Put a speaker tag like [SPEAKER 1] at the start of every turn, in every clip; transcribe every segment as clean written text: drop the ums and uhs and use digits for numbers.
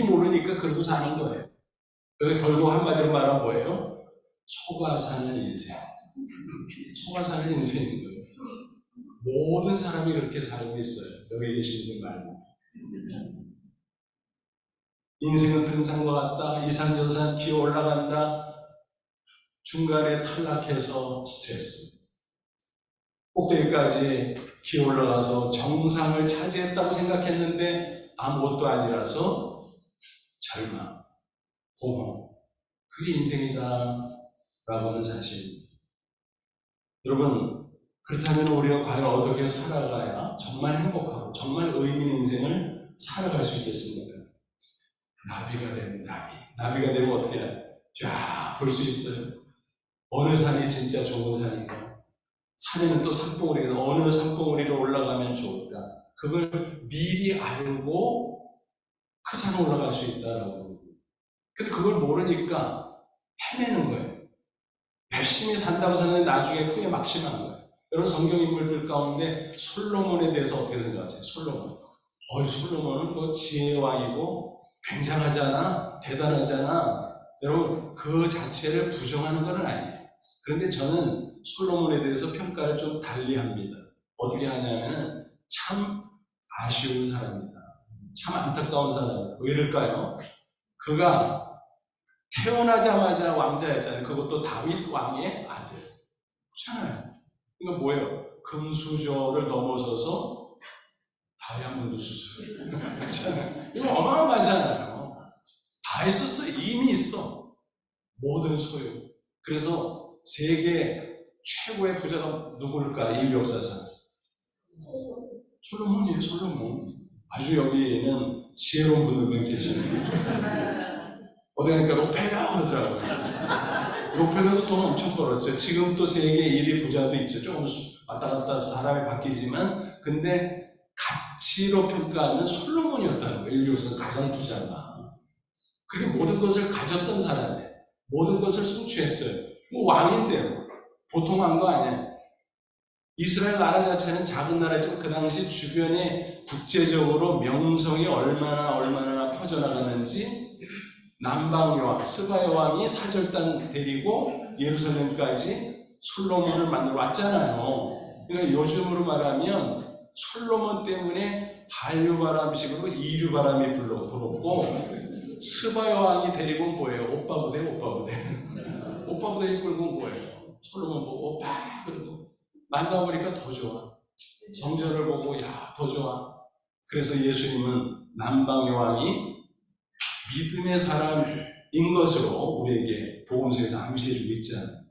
[SPEAKER 1] 모르니까 그러고 사는 거예요. 그래서 결국 한마디로 말하면 뭐예요? 속아 사는 인생. 속아 사는 인생인 거예요. 모든 사람이 그렇게 살고 있어요. 여기 계신 분 말고. 인생은 등산과 같다. 이산저산 기어 올라간다. 중간에 탈락해서 스트레스. 꼭대기까지 기어 올라가서 정상을 차지했다고 생각했는데 아무것도 아니라서 절망, 공허. 그게 인생이다 라고 하는 사실입니다. 여러분, 그렇다면 우리가 과연 어떻게 살아가야 정말 행복하고 정말 의미 있는 인생을 살아갈 수 있겠습니까? 나비가 되면 나비가 되면 어떻게 해요? 쫙 볼 수 있어요. 어느 산이 진짜 좋은 산인가? 산에는 또 산봉우리가 어느 산봉우리로 올라가면 좋을까? 그걸 미리 알고 그 산에 올라갈 수 있다라고. 근데 그걸 모르니까 헤매는 거예요. 열심히 산다고 생각하는데 나중에 후회 막심한 거예요. 여러분 성경 인물들 가운데 솔로몬에 대해서 어떻게 생각하세요? 솔로몬. 솔로몬은 뭐 지혜왕이고 굉장하잖아, 대단하잖아. 여러분 그 자체를 부정하는 건 아니에요. 그런데 저는 솔로몬에 대해서 평가를 좀 달리합니다. 어떻게 하냐면은 참 아쉬운 사람입니다. 참 안타까운 사람입니다. 왜 이럴까요? 그가 태어나자마자 왕자였잖아요. 그것도 다윗 왕의 아들. 그렇잖아요. 이거 뭐예요? 금수저를 넘어서서 다이아몬드 수저. 그렇잖아요. 이거 어마어마하잖아요. 다 있었어. 이미 있어. 모든 소유. 그래서 세계 최고의 부자가 누굴까? 인류 역사상. 솔로몬이에요. 솔로몬. 아주 여기에는 지혜로운 분들만 계시네요. 어디 가니까 록펠러 그러더라고요. 록펠러도 돈 엄청 벌었죠. 지금 또 세계 1위 부자도 있죠. 조금 왔다 갔다 사람이 바뀌지만, 근데 가치로 평가하는 솔로몬이었다는 거예요. 인류에서 가장 부자가. 그게 모든 것을 가졌던 사람이에요. 모든 것을 성취했어요. 뭐 왕인데요. 보통 한 거 아니에요. 이스라엘 나라 자체는 작은 나라지만 그 당시 주변에 국제적으로 명성이 얼마나 퍼져나가는지 남방 여왕, 스바의 왕이 사절단 데리고 예루살렘까지 솔로몬을 만들어 왔잖아요. 그러니까 요즘으로 말하면 솔로몬 때문에 한류바람식으로 이류바람이 불었고 스바의 왕이 데리고 온 뭐예요? 오빠 부대. 오빠 부대 끌고 온 거예요. 솔로몬 보고 오빠 그러고 만나보니까 더 좋아. 성전을 보고 더 좋아. 그래서 예수님은 남방 여왕이 믿음의 사람인 것으로 우리에게 복음서에서 암시해주고 있잖아요.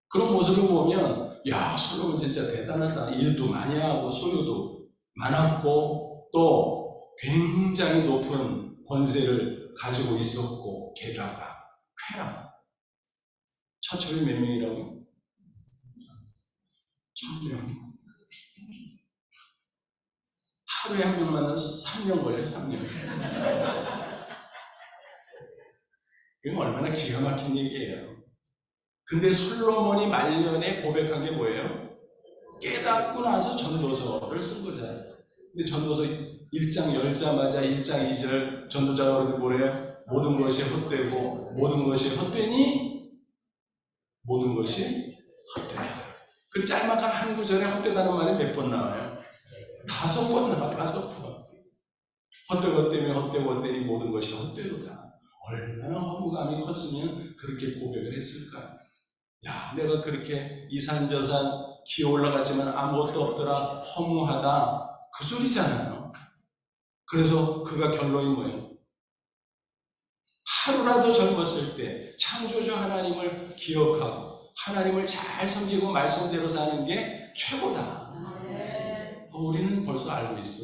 [SPEAKER 1] 그런 모습을 보면 솔로몬 진짜 대단하다. 일도 많이 하고 소유도 많았고 또 굉장히 높은 권세를 가지고 있었고 게다가 쾌락. 처첩이 몇 명이라고요? 1000명. 하루에 한 명 만나서 3년 걸려요. 3년. 이건 얼마나 기가 막힌 얘기예요. 근데 솔로몬이 말년에 고백한 게 뭐예요? 깨닫고 나서 전도서를 쓴 거잖아요. 근데 전도서 1장 열자마자 1장 2절 전도자가 그렇게 뭐래요? 모든 것이 헛되고 모든 것이 헛되니 모든 것이 헛되다. 그 짤막한 한 구절에 헛되다는 말이 몇 번 나와요? 5번 나와. 5번. 헛되니 모든 것이 헛되도다. 얼마나 허무감이 컸으면 그렇게 고백을 했을까요? 내가 그렇게 이산저산 기어 올라갔지만 아무것도 없더라, 허무하다, 그 소리잖아요. 그래서 그가 결론이 뭐예요? 하루라도 젊었을 때 창조주 하나님을 기억하고 하나님을 잘 섬기고 말씀대로 사는 게 최고다. 우리는 벌써 알고 있어.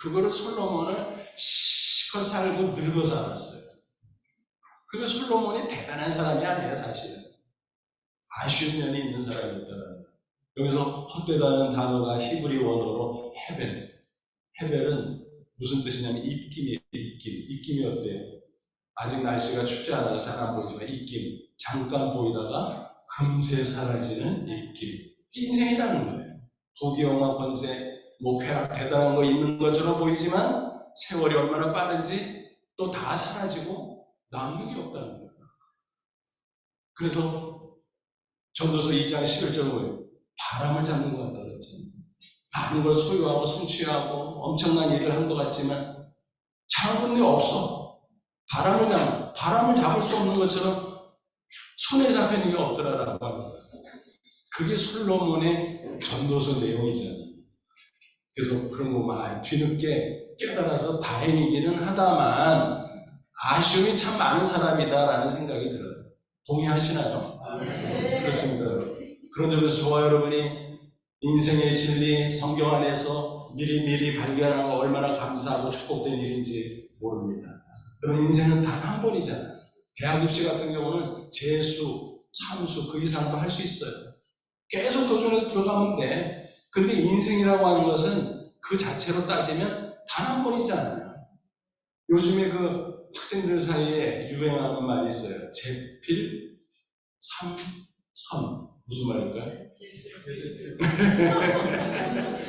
[SPEAKER 1] 그거를 솔로몬은 실컷 살고 늙어서 알았어요. 그게 솔로몬이 대단한 사람이 아니에요, 사실은. 아쉬운 면이 있는 사람이었다는 거예요. 여기서 헛되다는 단어가 히브리 원어로 헤벨은 무슨 뜻이냐면 입김이에요. 입김이 어때요? 아직 날씨가 춥지 않아서 잘 안 보이지만 입김. 잠깐 보이다가 금세 사라지는 입김. 인생이라는 거예요. 부귀영화 권세, 쾌락 대단한 거 있는 것처럼 보이지만 세월이 얼마나 빠른지 또 다 사라지고 남는 게 없다는 거예요. 그래서 전도서 2장 11절 보면 바람을 잡는 것 같다 그랬지. 많은 걸 소유하고 성취하고 엄청난 일을 한 것 같지만 잡은 게 없어. 바람을 잡을 수 없는 것처럼 손에 잡히는 게 없더라라고 하는 거예요. 그게 솔로몬의 전도서 내용이잖아요. 그래서 그런 거만 뒤늦게 깨달아서 다행이기는 하다만 아쉬움이 참 많은 사람이다라는 생각이 들어요. 동의하시나요? 네. 그렇습니다. 그런 점에서 저와 여러분이 인생의 진리, 성경 안에서 미리미리 발견하고 얼마나 감사하고 축복된 일인지 모릅니다. 그럼 인생은 단 한 번이잖아요. 대학 입시 같은 경우는 재수, 삼수 그 이상도 할 수 있어요. 계속 도전해서 들어가면 돼. 근데 인생이라고 하는 것은 그 자체로 따지면 단 한 번이잖아요. 요즘에 그 학생들 사이에 유행하는 말이 있어요. 제필, 삼선. 무슨 말일까요?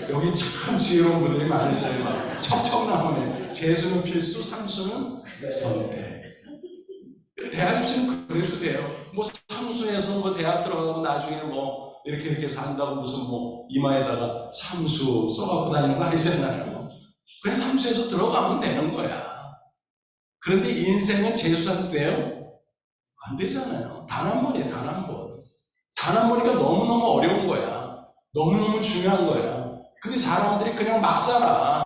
[SPEAKER 1] 여기 참 지혜로운 분들이 많으시네요. 막 척척 나오네. 재수는 필수, 삼수는 선택. 대학 입시는 그래도 돼요. 뭐 삼수에서 뭐 대학 들어가고 나중에 뭐 이렇게 산다고 무슨 뭐 이마에다가 삼수 써갖고 다니는 거 아니잖아요. 그래서 삼수에서 들어가면 되는 거야. 그런데 인생은 재수한테 돼요? 안 되잖아요. 단 한 번이에요, 단 한 번. 단 한 번이니까 너무너무 어려운 거야. 너무너무 중요한 거야. 근데 사람들이 그냥 막 살아.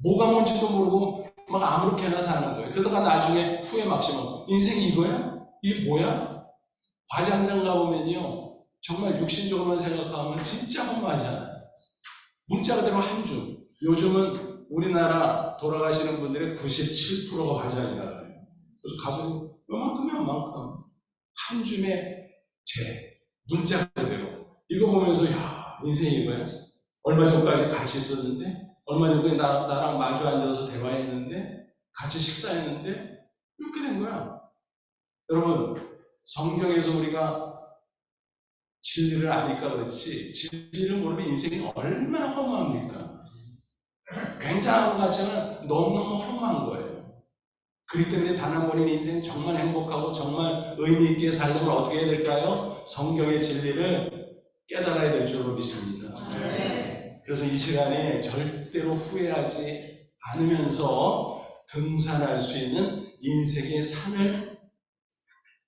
[SPEAKER 1] 뭐가 뭔지도 모르고 막 아무렇게나 사는 거예요. 그러다가 나중에 후회 막심하고 인생이 이거야? 이게 뭐야? 과장장 가보면요. 정말 육신적으로만 생각하면 진짜 허무하잖아요. 문자 그대로 한 줌. 요즘은 우리나라 돌아가시는 분들의 97%가 과장이라고 해요. 그래서 가서 요만큼이면 만큼 한 줌의 문자 그대로. 이거 보면서 야 인생이 이거야? 얼마 전까지 같이 있었는데 얼마 전에 나랑 마주 앉아서 대화했는데 같이 식사했는데 이렇게 된 거야. 여러분 성경에서 우리가 진리를 아니까 그렇지 진리를 모르면 인생이 얼마나 허무합니까? 굉장한 것 같지만 너무너무 허무한 거예요. 그렇기 때문에 단 한 번인 인생 정말 행복하고 정말 의미 있게 살려면 어떻게 해야 될까요? 성경의 진리를 깨달아야 될 줄로 믿습니다. 그래서 이 시간에 절대로 후회하지 않으면서 등산할 수 있는 인생의 산을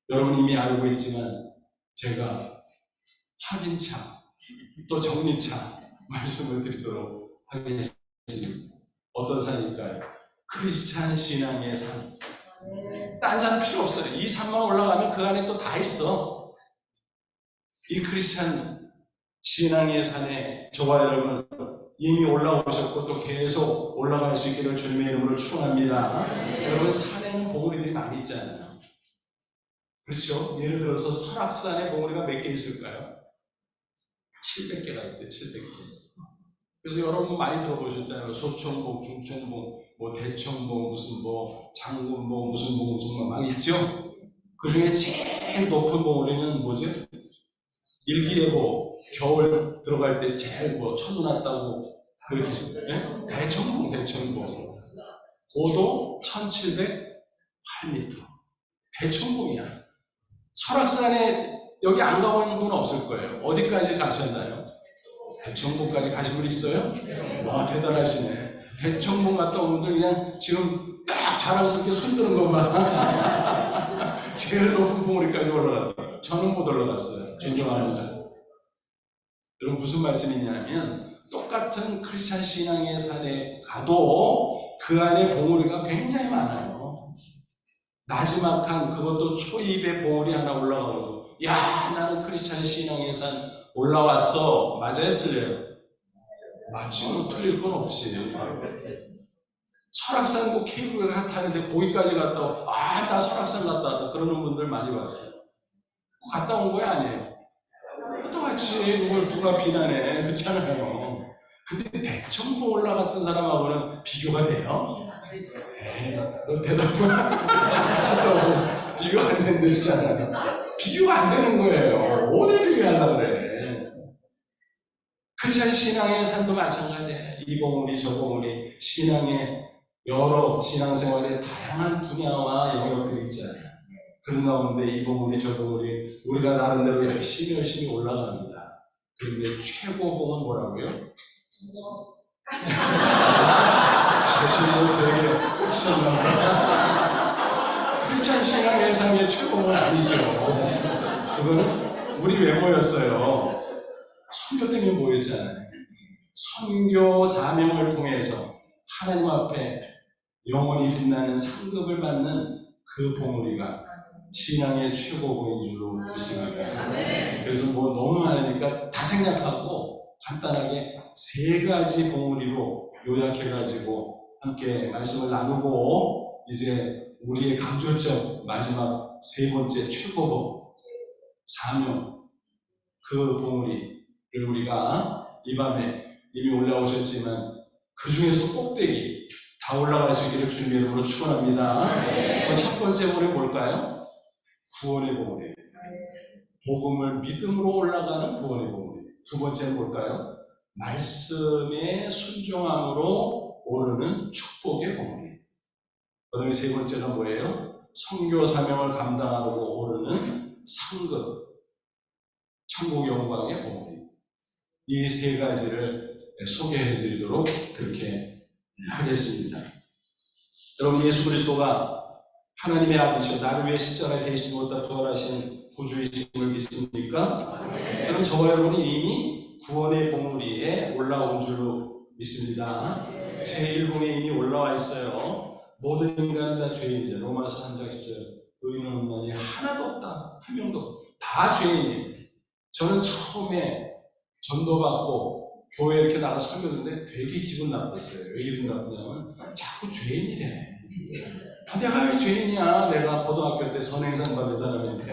[SPEAKER 1] 여러분 이미 알고 있지만 제가 확인차 또 정리차 말씀을 드리도록 하겠습니다. 어떤 산일까요? 크리스찬 신앙의 산. 딴 산 필요 없어요. 이 산만 올라가면 그 안에 또 다 있어. 이 크리스찬 신앙의 산에 저와 여러분 이미 올라오셨고 또 계속 올라갈 수 있기를 주님의 이름으로 축원합니다. 여러분 산에는 봉우리들이 많이 있잖아요. 그렇죠? 예를 들어서 설악산에 봉우리가 몇 개 있을까요? 700개가 있대. 700개. 그래서 여러분 많이 들어보셨잖아요. 소천봉, 중천봉, 뭐 대천봉, 무슨 뭐 장군봉, 무슨 봉 막 있죠? 그 중에 제일 높은 봉우리는 뭐죠? 일기예보 겨울 들어갈 때 제일 뭐 첫눈 왔다고 그렇게 네? 대천봉 고도 1708m 대천봉이야. 설악산에 여기 안 가보는 분 없을 거예요. 어디까지 가셨나요? 대천봉까지 가신 분 있어요? 와 대단하시네. 대천봉 갔다 온 분들 그냥 지금 딱 자랑스럽게 손드는 거 봐. 제일 높은 봉우리까지 올라갔다. 저는 못 올라갔어요. 존경합니다. 여러분 무슨 말씀이냐면 똑같은 크리스찬 신앙의 산에 가도 그 안에 봉우리가 굉장히 많아요. 나지막한 그것도 초입에 봉우리 하나 올라가고 야 나는 크리스찬 신앙의 산 올라왔어. 맞아요? 틀려요? 맞지. 뭐 틀릴 건 없지. 설악산 꼭 케이블카 타는데 거기까지 갔다 오고 나 설악산 갔다 왔다 그러는 분들 많이 봤어요. 갔다 온 거야 아니에요? 똑같이 그걸 누가 비난해. 그렇잖아요. 근데 대천봉 올라갔던 사람하고는 비교가 돼요? 에이, 너 대답을 하다고 비교 안 된다잖아요. 비교가 안 되는 거예요. 어딜 비교하려고 그래. 크리스찬 신앙의 산도 마찬가지예요. 이 봉우리 저 봉우리 신앙의 여러 신앙생활의 다양한 분야와 영역들이 있잖아요. 그런 가운데 이 봉우리 저 봉우리 우리가 나름대로 열심히 올라갑니다. 그런데 최고봉은 뭐라고요? 대충 되게 꽂히셨나봐요. 크리스찬 신앙 예상의 최고봉은 아니죠. 그거는 우리 외모였어요. 선교 때문에 모였잖아요. 선교 사명을 통해서 하나님 앞에 영원히 빛나는 상급을 받는 그 봉우리가 신앙의 최고봉인 줄로 믿습니다. 그래서 뭐 너무 많으니까 다 생략하고 간단하게 세 가지 봉우리로 요약해가지고 함께 말씀을 나누고 이제 우리의 강조점 마지막 세 번째 최고봉 사명 그 봉우리를 우리가 이 밤에 이미 올라오셨지만 그 중에서 꼭대기 다 올라갈 수 있기를 주님의 이름으로 축원합니다. 첫 번째 봉우리 뭘까요? 구원의 봉우리. 복음을 믿음으로 올라가는 구원의 봉우리. 두 번째는 뭘까요? 말씀의 순종함으로 오르는 축복의 봉우리. 그다음에 세 번째가 뭐예요? 선교 사명을 감당하고 오르는 상급, 천국 영광의 봉우리. 이 세 가지를 소개해 드리도록 그렇게 하겠습니다. 여러분, 예수 그리스도가 하나님의 아들이시오 나를 위해 십자가에 대신 죽었다 부활하신 구주이심을 믿습니까? 그럼 저와 여러분이 이미 구원의 봉우리에 올라온 줄로 믿습니다. 제1봉에 이미 올라와 있어요. 모든 인간은 다 죄인이죠. 로마서 3장 10절 의인은 없나니 하나도 없다. 한 명도 없다. 다 죄인이에요. 저는 처음에 전도받고 교회 이렇게 나가 설교했는데 되게 기분 나빴어요. 왜 기분 나쁘냐면 자꾸 죄인이래. 내가 왜 죄인이야? 내가 고등학교 때 선행상 받은 사람인데.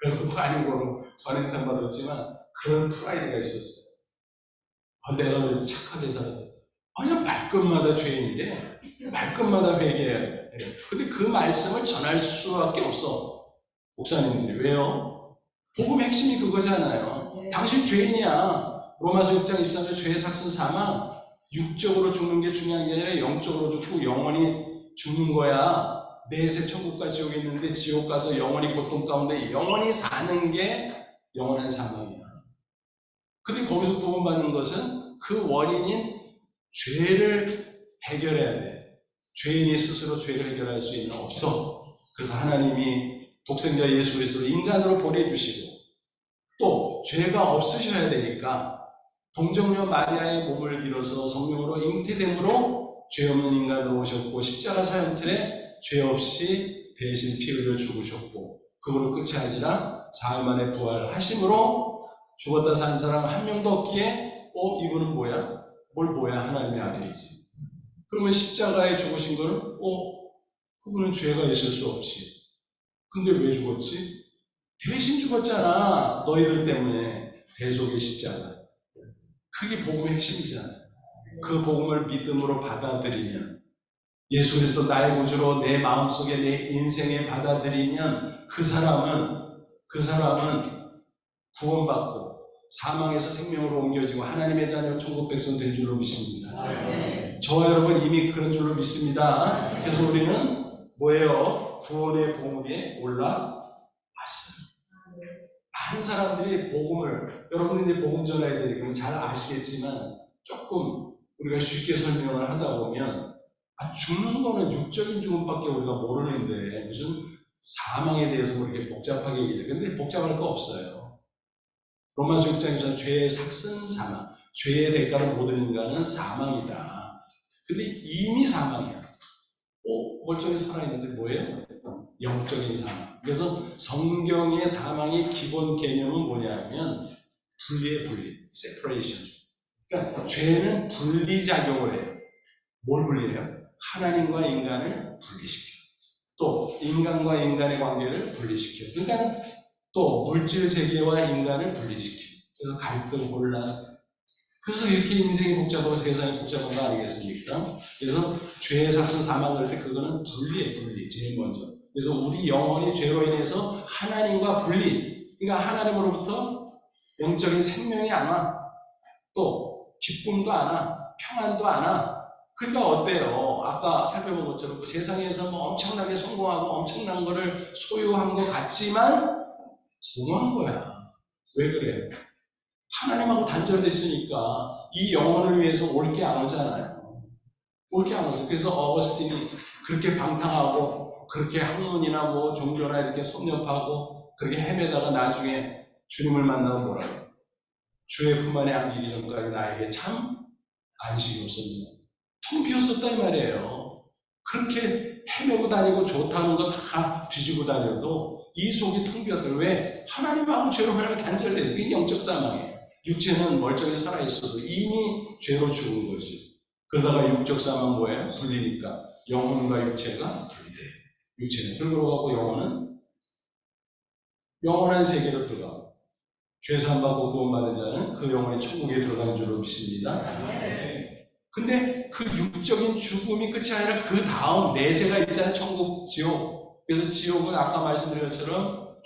[SPEAKER 1] 그런 것도 아니고 선행상 받았지만 그런 프라이드가 있었어요. 내가 그래도 착하게 살았어. 그냥 말끝마다 죄인이래. 말끝마다 회개해야 돼. 근데 그 말씀을 전할 수밖에 없어. 목사님들이. 왜요? 복음 핵심이 그거잖아요. 당신 죄인이야. 로마서 6장 23절 죄의 삭슨 사망. 육적으로 죽는 게 중요한 게 아니라 영적으로 죽고 영원히 죽는 거야. 내세 천국과 지옥이 있는데 지옥 가서 영원히 고통 가운데 영원히 사는 게 영원한 사망이야. 근데 거기서 구원받는 것은 그 원인인 죄를 해결해야 돼. 죄인이 스스로 죄를 해결할 수 있는 없어. 그래서 하나님이 독생자 예수 그리스도를 인간으로 보내주시고 또 죄가 없으셔야 되니까 동정녀 마리아의 몸을 빌어서 성령으로 잉태됨으로 죄 없는 인간으로 오셨고 십자가 사형틀에 죄 없이 대신 피 흘려 죽으셨고 그거로 끝이 아니라 사흘 만에 부활하심으로 죽었다 산 사람 한 명도 없기에 이분은 뭐야? 뭐야? 하나님의 아들이지. 그러면 십자가에 죽으신 거는 그분은 죄가 있을 수 없이. 근데 왜 죽었지? 대신 죽었잖아. 너희들 때문에. 대속의 십자가. 그게 복음의 핵심이잖아요. 그 복음을 믿음으로 받아들이면 예수 그리스도 나의 구주로 내 마음속에 내 인생에 받아들이면 그 사람은 구원받고 사망에서 생명으로 옮겨지고 하나님의 자녀 천국 백성 된 줄로 믿습니다. 저와 여러분 이미 그런 줄로 믿습니다. 그래서 우리는 뭐예요? 구원의 봉우리에 올라왔어요. 많은 사람들이 복음을 여러분들이 복음 전해야 되니까 잘 아시겠지만 조금 우리가 쉽게 설명을 하다 보면 죽는 거는 육적인 죽음밖에 우리가 모르는데 무슨 사망에 대해서 그렇게 복잡하게 얘기해요. 근데 복잡할 거 없어요. 로마서 6장에서 죄의 삭슨 사망, 죄의 대가로 모든 인간은 사망이다. 근데 이미 사망이야. 멀쩡히 살아있는데 뭐예요? 영적인 사망. 그래서 성경의 사망의 기본 개념은 뭐냐면 분리의 분리, separation. 그러니까 죄는 분리작용을 해요. 뭘 분리해요? 하나님과 인간을 분리시켜요. 또 인간과 인간의 관계를 분리시켜요. 그러니까 또 물질 세계와 인간을 분리시켜요. 그래서 갈등, 혼란. 그래서 이렇게 인생이 복잡하고 세상이 복잡한 거 아니겠습니까? 그래서 죄의 삭슨 사망 그럴 때 그거는 분리, 제일 먼저. 그래서 우리 영혼이 죄로 인해서 하나님과 분리. 그러니까 하나님으로부터 영적인 생명이 안 와. 또 기쁨도 안 와. 평안도 안 와. 그러니까 어때요? 아까 살펴본 것처럼 그 세상에서 뭐 엄청나게 성공하고 엄청난 거를 소유한 것 같지만 공허한 거야. 왜 그래? 하나님하고 단절됐으니까 이 영혼을 위해서 올 게 안 오잖아요. 올 게 안 오죠. 그래서 어거스틴이 그렇게 방탕하고 그렇게 학문이나 뭐 종교나 이렇게 섭렵하고 그렇게 헤매다가 나중에 주님을 만나고 뭐라고? 주의 품 안에 안기기 전까지 나에게 참 안식이 없었느냐. 텅 비었었다 이 말이에요. 그렇게 헤매고 다니고 좋다는 거 다 뒤지고 다녀도 이 속이 텅 비었다. 왜? 하나님하고 죄로 말하면 단절돼요. 그게 영적 사망이에요. 육체는 멀쩡히 살아있어도 이미 죄로 죽은 거지. 그러다가 육적 사망 뭐예요? 분리니까 영혼과 육체가 분리돼요. 육체는 흙으로 가고 영혼은 영원한 세계로 들어가고 죄사함받고 구원받은 자는 그 영혼이 천국에 들어가는 줄로 믿습니다. 근데 그 육적인 죽음이 끝이 아니라 그 다음 내세가 있잖아요. 천국, 지옥. 그래서 지옥은 아까 말씀드린 것처럼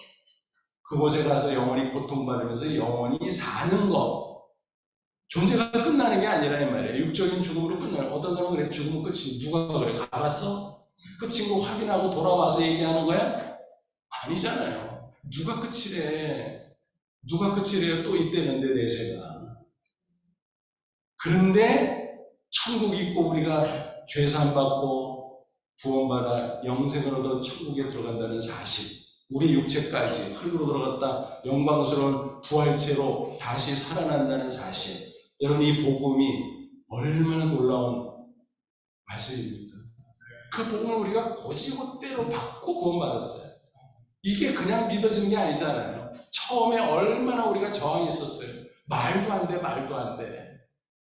[SPEAKER 1] 그곳에 가서 영원히 고통받으면서 영원히 사는 것. 존재가 끝나는 게 아니라 이 말이에요. 육적인 죽음으로 끝나요. 어떤 사람은 그래, 죽으면 끝이. 누가 그래? 가봤어? 끝인 거 확인하고 돌아와서 얘기하는 거야? 아니잖아요. 누가 끝이래? 누가 끝이래요? 또 있대는데 내세가. 그런데 천국이 있고 우리가 죄사함 받고 구원받아 영생을 얻어 천국에 들어간다는 사실, 우리 육체까지 흙으로 들어갔다 영광스러운 부활체로 다시 살아난다는 사실, 여러분 이 복음이 얼마나 놀라운 말씀입니까? 그 복음을 우리가 곧이곧대로 받고 구원받았어요. 이게 그냥 믿어지는 게 아니잖아요. 처음에 얼마나 우리가 저항이 있었어요. 말도 안 돼, 말도 안 돼.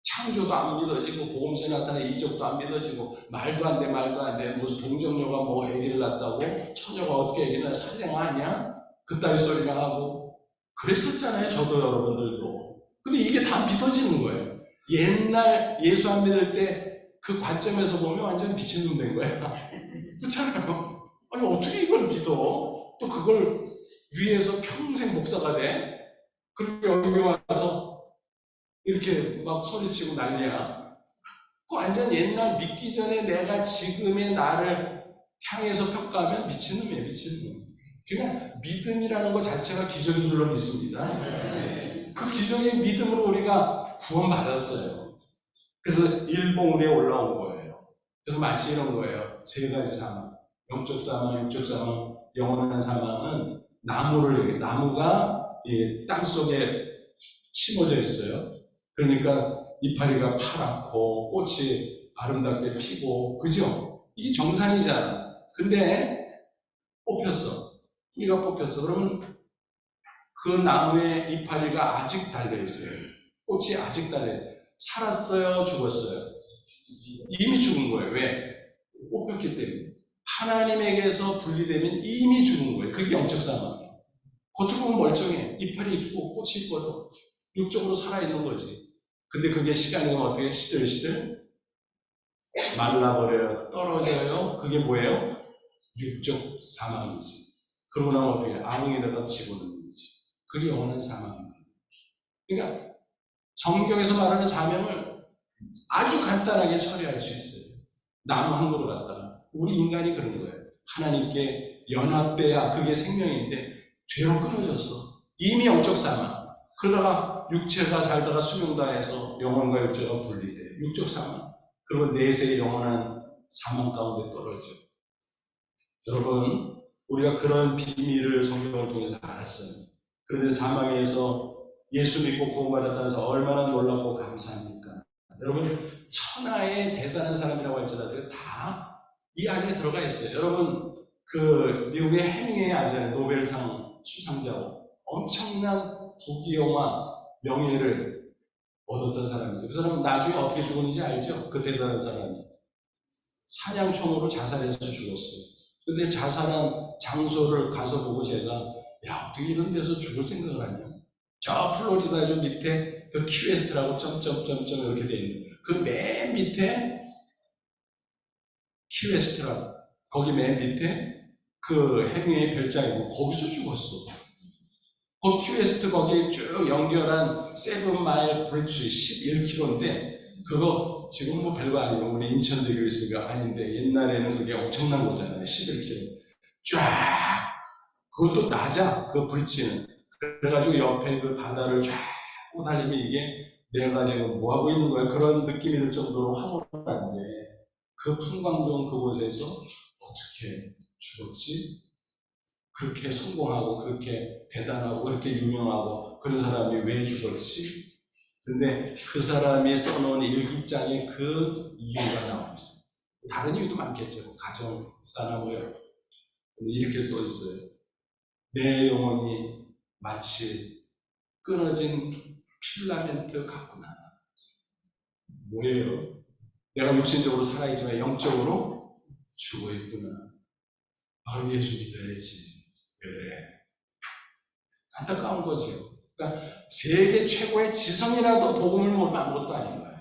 [SPEAKER 1] 창조도 안 믿어지고 복음서에 나타난 이적도 안 믿어지고 말도 안 돼, 말도 안 돼. 무슨 동정녀가 뭐 아기를 낳았다고 처녀가 어떻게 아기를 낳아 살생하냐? 그따위 소리나 하고 그랬었잖아요. 저도 여러분들도. 근데 이게 다 믿어지는 거예요. 옛날 예수 안 믿을 때 그 관점에서 보면 완전 미친놈 된 거야. 그렇잖아요. 아니 어떻게 이걸 믿어? 또 그걸 위해서 평생 목사가 돼? 그리고 여기 와서 이렇게 막 소리치고 난리야. 그 완전 옛날 믿기 전에 내가 지금의 나를 향해서 평가하면 미친놈이에요, 미친놈. 그냥 믿음이라는 것 자체가 기적인 줄로 믿습니다. 그 기적의 믿음으로 우리가 구원받았어요. 그래서 일봉우리에 올라온 거예요. 그래서 마치 이런 거예요. 세 가지 사망. 영적 사망, 육적 사망, 영원한 사망은 나무가 땅 속에 심어져 있어요. 그러니까 이파리가 파랗고 꽃이 아름답게 피고, 그죠? 이게 정상이잖아. 근데 뽑혔어. 뿌리가 뽑혔어. 그러면 그 나무에 이파리가 아직 달려있어요. 꽃이 아직 달려있어요. 살았어요? 죽었어요? 이미 죽은 거예요. 왜? 뽑혔기 때문에. 하나님에게서 분리되면 이미 죽은 거예요. 그게 영적 사망이에요. 겉으로 보면 멀쩡해. 이파리 있고 꽃이 있고도 육적으로 살아있는 거지. 근데 그게 시간이 가면 어떻게 시들시들 말라버려요. 떨어져요. 그게 뭐예요? 육적 사망이지. 그러고 나면 어떻게 암흑에다가 집어넣는 거지. 그게 영원한 사망입니다. 그러니까 성경에서 말하는 사명을 아주 간단하게 처리할 수 있어요. 나무 한 그루 갖다가. 우리 인간이 그런 거예요. 하나님께 연합돼야 그게 생명인데 죄로 끊어졌어. 이미 영적 사망. 그러다가 육체가 살다가 수명 다해서 영혼과 육체가 분리돼. 육적 사망. 그리고 내세의 영원한 사망 가운데 떨어져. 여러분, 우리가 그런 비밀을 성경을 통해서 알았어요. 그런데 사망에서 예수 믿고 구원받았다는 것은 얼마나 놀랍고 감사합니까? 여러분, 천하의 대단한 사람이라고 할지라도 다 이 안에 들어가 있어요. 여러분, 그 미국의 해밍웨이 알잖아요. 노벨상 수상자고 엄청난 부귀영화, 명예를 얻었던 사람이죠. 그 사람은 나중에 어떻게 죽었는지 알죠? 그 대단한 사람이. 사냥총으로 자살해서 죽었어요. 근데 자살한 장소를 가서 보고 제가, 야, 어떻게 이런 데서 죽을 생각을 하냐? 저 플로리다주 밑에 그 키웨스트라고 점점점점 이렇게 돼 있는 그 맨 밑에 키웨스트라고, 거기 맨 밑에 그 해밍웨이 별장이고 거기서 죽었어. 그 키웨스트 거기 쭉 연결한 세븐 마일 브릿지 11km인데 그거 지금 뭐 별거 아니고 우리 인천대교에 있으니까 아닌데 옛날에는 그게 엄청난 거잖아요. 11km 쫙. 그것도 낮아, 그 불치는. 그래가지고 옆에 그 바다를 쫙 달리면 이게 내가 지금 뭐 하고 있는 거야? 그런 느낌이 들 정도로 황홀한데 그 풍광 좋은 그곳에서 어떻게 죽었지? 그렇게 성공하고 그렇게 대단하고 그렇게 유명하고 그런 사람이 왜 죽었지? 근데 그 사람이 써놓은 일기장에 그 이유가 나와 있어요. 다른 이유도 많겠죠. 가정사나 뭐요. 이렇게 써 있어요. 내 영혼이 마치 끊어진 필라멘트 같구나. 뭐예요? 내가 육신적으로 살아있지만 영적으로 죽어있구나. 아, 예수 믿어야지. 그래. 안타까운 거죠. 그러니까 세계 최고의 지성이라도 복음을 모르면 아무것도 아닌 거예요.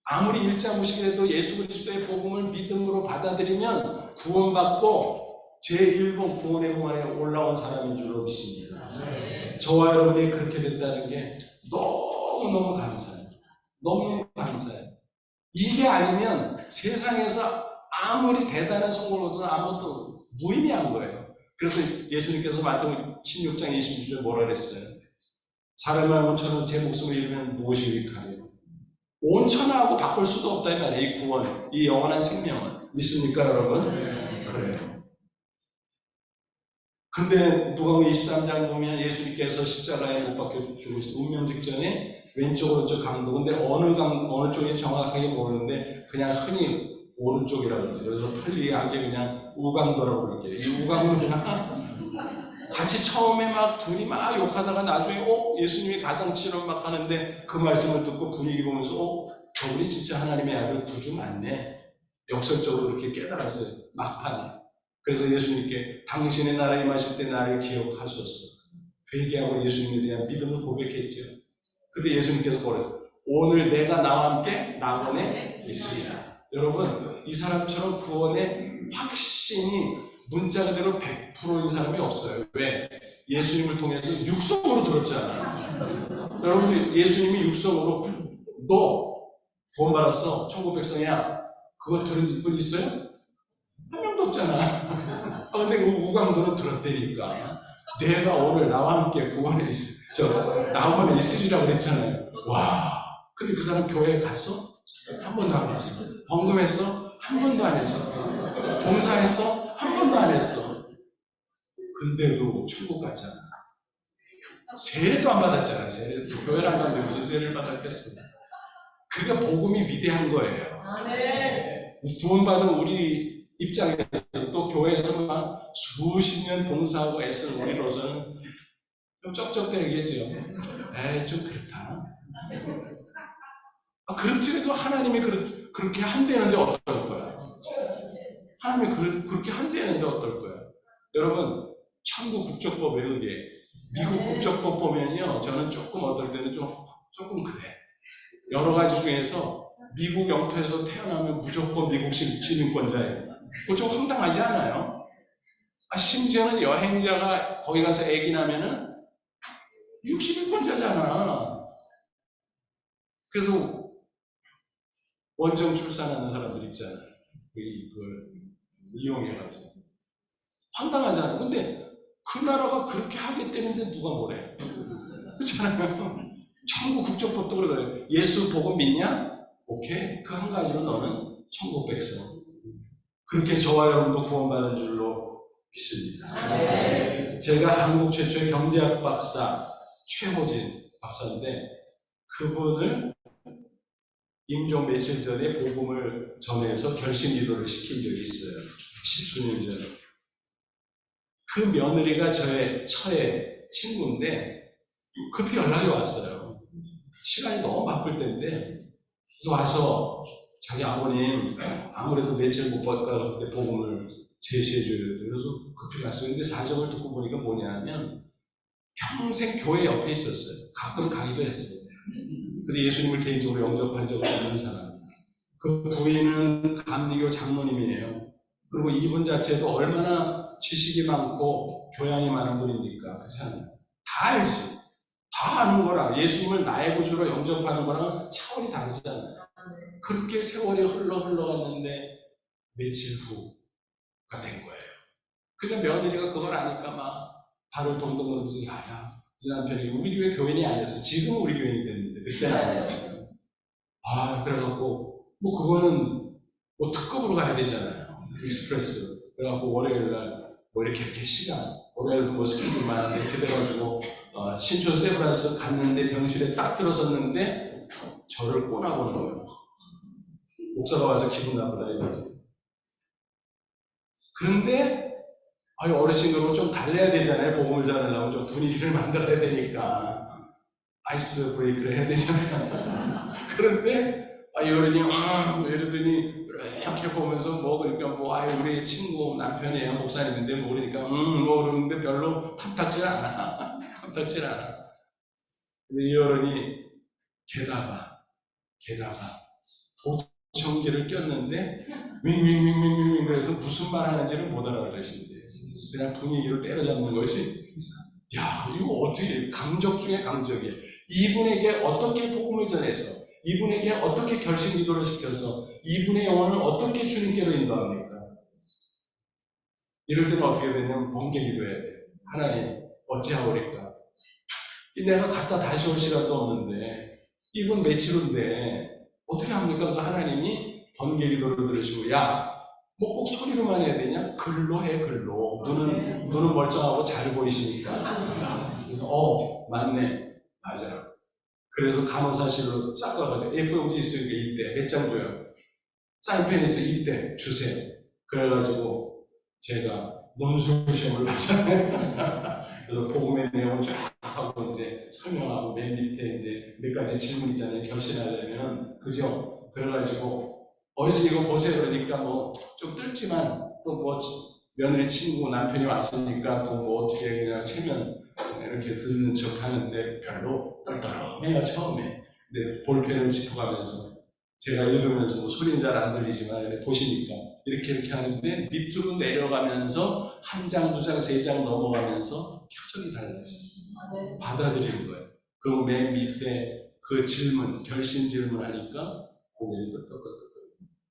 [SPEAKER 1] 아무리 일자무식이라도 예수 그리스도의 복음을 믿음으로 받아들이면 구원받고 제1번 구원의 공간에 올라온 사람인 줄로 믿습니다. 저와 여러분이 그렇게 됐다는 게 너무너무 감사해요. 너무너무 감사해요. 이게 아니면 세상에서 아무리 대단한 성공을 얻어도 아무것도 무의미한 거예요. 그래서 예수님께서 마태복음 16장 26절 뭐라 그랬어요? 사람을 온천은 제 목숨을 잃으면 무엇이 유익하리요? 온천하고 바꿀 수도 없다 이 말이에요. 이 구원, 이 영원한 생명은. 믿습니까 여러분? 그래요. 근데 누가복음 23장 보면 예수님께서 십자가에 못 박혀 죽으신 운명 직전에 왼쪽 오른쪽 강도. 근데 어느 쪽이 정확하게 모르는데 그냥 흔히 오른쪽이라고 그러죠. 그래서 편리하게 그냥 우강도라고 그럴게요. 이 우강도가 같이 처음에 막 둘이 막 욕하다가 나중에 예수님이 가상치료 막 하는데 그 말씀을 듣고 분위기 보면서 저분이 진짜 하나님의 아들 구주 맞네. 역설적으로 그렇게 깨달았어요. 막판에. 그래서 예수님께 당신의 나라에 임하실 때 나를 기억하소서. 회개하고 예수님에 대한 믿음을 고백했죠. 근데 예수님께서 뭐래요? 오늘 내가 나와 함께 낙원에 있으리라. 여러분, 이 사람처럼 구원의 확신이 문자 그대로 100%인 사람이 없어요. 왜? 예수님을 통해서 육성으로 들었잖아요. 여러분, 예수님이 육성으로 너 구원받았어. 천국 백성이야. 그거 들은 분 있어요? 한 명도 없잖아. 근데 그 우강도는 들었다니까. 내가 오늘 나와 함께 구원에 낙원에 있으리라고 그랬잖아요. 와. 근데 그 사람 교회에 갔어? 한 번도 안 갔어. 헌금했어? 한 번도 안 했어. 봉사했어? 한 번도 안 했어. 근데도 천국 갔잖아. 세례도 안 받았잖아. 세례도. 교회를 안 갔는데 무슨 세례를 받았겠습니까? 그게 복음이 위대한 거예요. 구원받은 우리 입장에서 또 교회에서만 수십 년 봉사하고 애쓰는 우리로서는 좀 쩍쩍대겠죠. 에이, 좀 그렇다. 그렇더라도 하나님이 그렇게 한다는데 어떨 거야? 하나님이 그렇게 한다는데 어떨 거야? 여러분, 천국 국적법에 의해 미국 국적법 보면요, 저는 조금 어떨 때는 조금 그래. 여러 가지 중에서 미국 영토에서 태어나면 무조건 미국식 시민권자예요. 그거 좀 황당하지 않아요? 심지어는 여행자가 거기 가서 애기 나면은 60인권자잖아. 그래서 원정 출산하는 사람들 있잖아요. 그걸 이용해가지고. 황당하잖아요. 근데 그 나라가 그렇게 하겠다는데 누가 뭐래? 그렇잖아요. 천국 국적법도 그러거든요. 예수 복음 믿냐? 오케이. 그 한 가지로 너는 천국 백성. 그렇게 저와 여러분도 구원받은 줄로 믿습니다. 네. 제가 한국 최초의 경제학 박사 최호진 박사인데 그분을 임종 며칠 전에 복음을 전해서 결심 기도를 시킨 적이 있어요. 10수년 전에. 그 며느리가 저의 처의 친구인데 급히 연락이 왔어요. 시간이 너무 바쁠 때인데 와서 자기 아버님 아무래도 며칠 못 볼까 그때 복음을 제시해줘야 돼. 그래서 급히 갔어요. 근데 사정을 듣고 보니까 뭐냐면 평생 교회 옆에 있었어요. 가끔 가기도 했어요. 근데 예수님을 개인적으로 영접한 적 없는 사람. 그 부인은 감리교 장로님이에요. 그리고 이분 자체도 얼마나 지식이 많고 교양이 많은 분입니까? 그렇지 않아요? 다 알지. 다 아는 거랑 예수님을 나의 구주로 영접하는 거랑 차원이 다르잖아요. 그렇게 세월이 흘러갔는데 며칠 후가 된 거예요. 그러니까 며느리가 그걸 아니까 막 발을 동동 거리면서 야야 이 남편이 우리 교회 교인이 아니었어. 지금은 우리 교인이 됐는데 그때는 아니었어요. 그래갖고 뭐 그거는 뭐 특급으로 가야 되잖아요. 익스프레스. 그래갖고 월요일날 뭐 이렇게 시간 월요일 뭐 스케줄 많은데 이렇게 돼가지고 신촌 세브란스 갔는데 병실에 딱 들어섰는데 저를 꼬나보는 거예요. 목사가 와서 기분 나쁘다 이거지. 그런데 어르신 그러고 좀 달래야 되잖아요. 복음을 전하려면 좀 분위기를 만들어야 되니까 아이스 브레이크를 해야 되잖아요. 그런데 이 어른이 이러더니 이렇게 보면서 뭐 그러니까 우리 친구 남편이에요 목사님인데 뭐 그러니까 뭐 그러는데 별로 탐탁질 않아. 탐탁질 않아. 근데 이 어른이 게다가 보청기를 꼈는데 윙윙윙윙윙 그래서 무슨 말 하는지를 못 알아들으신대요. 그냥 분위기를 때려잡는 것이 야 이거 어떻게 강적 중에 강적이에요. 이분에게 어떻게 복음을 전해서 이분에게 어떻게 결심 기도를 시켜서 이분의 영혼을 어떻게 주님께로 인도합니까? 이럴 때는 어떻게 되냐면 번개 기도해야 돼요. 하나님 어찌하오리까? 내가 갔다 다시 올 시간도 없는데 이분 며칠 후인데 어떻게 합니까? 그 하나님이 번개 기도를 들으시고 뭐 꼭 소리로만 해야 되냐? 글로 해 글로. 눈은 멀쩡하고 잘 보이시니까. 맞네. 맞아. 그래서 간호사실로 싹 가가지고 A4용지 있으니까 이때 몇 장 줘요. 사인펜 있어 이때 주세요. 그래가지고 제가 논술 시험을 봤잖아요. 그래서 복음의 내용을 쫙 하고 이제 설명하고 맨 밑에 이제 몇 가지 질문 있잖아요. 결신하려면 그죠? 그래가지고 어르신 이거 보세요. 그러니까 뭐 좀 뜰지만 또 뭐 며느리 친구 남편이 왔으니까 또 뭐 어떻게 그냥 체면 이렇게 듣는 척 하는데 별로 떨떠름해요 처음에. 근데 볼펜을 짚어가면서 제가 읽으면서 뭐 소리는 잘 안 들리지만 보시니까 이렇게 하는데 밑으로 내려가면서 한 장, 두 장, 세 장 넘어가면서 표정이 달라져요. 받아들이는 거예요. 그리고 맨 밑에 그 질문, 결심 질문 하니까 고개를 끄덕끄덕.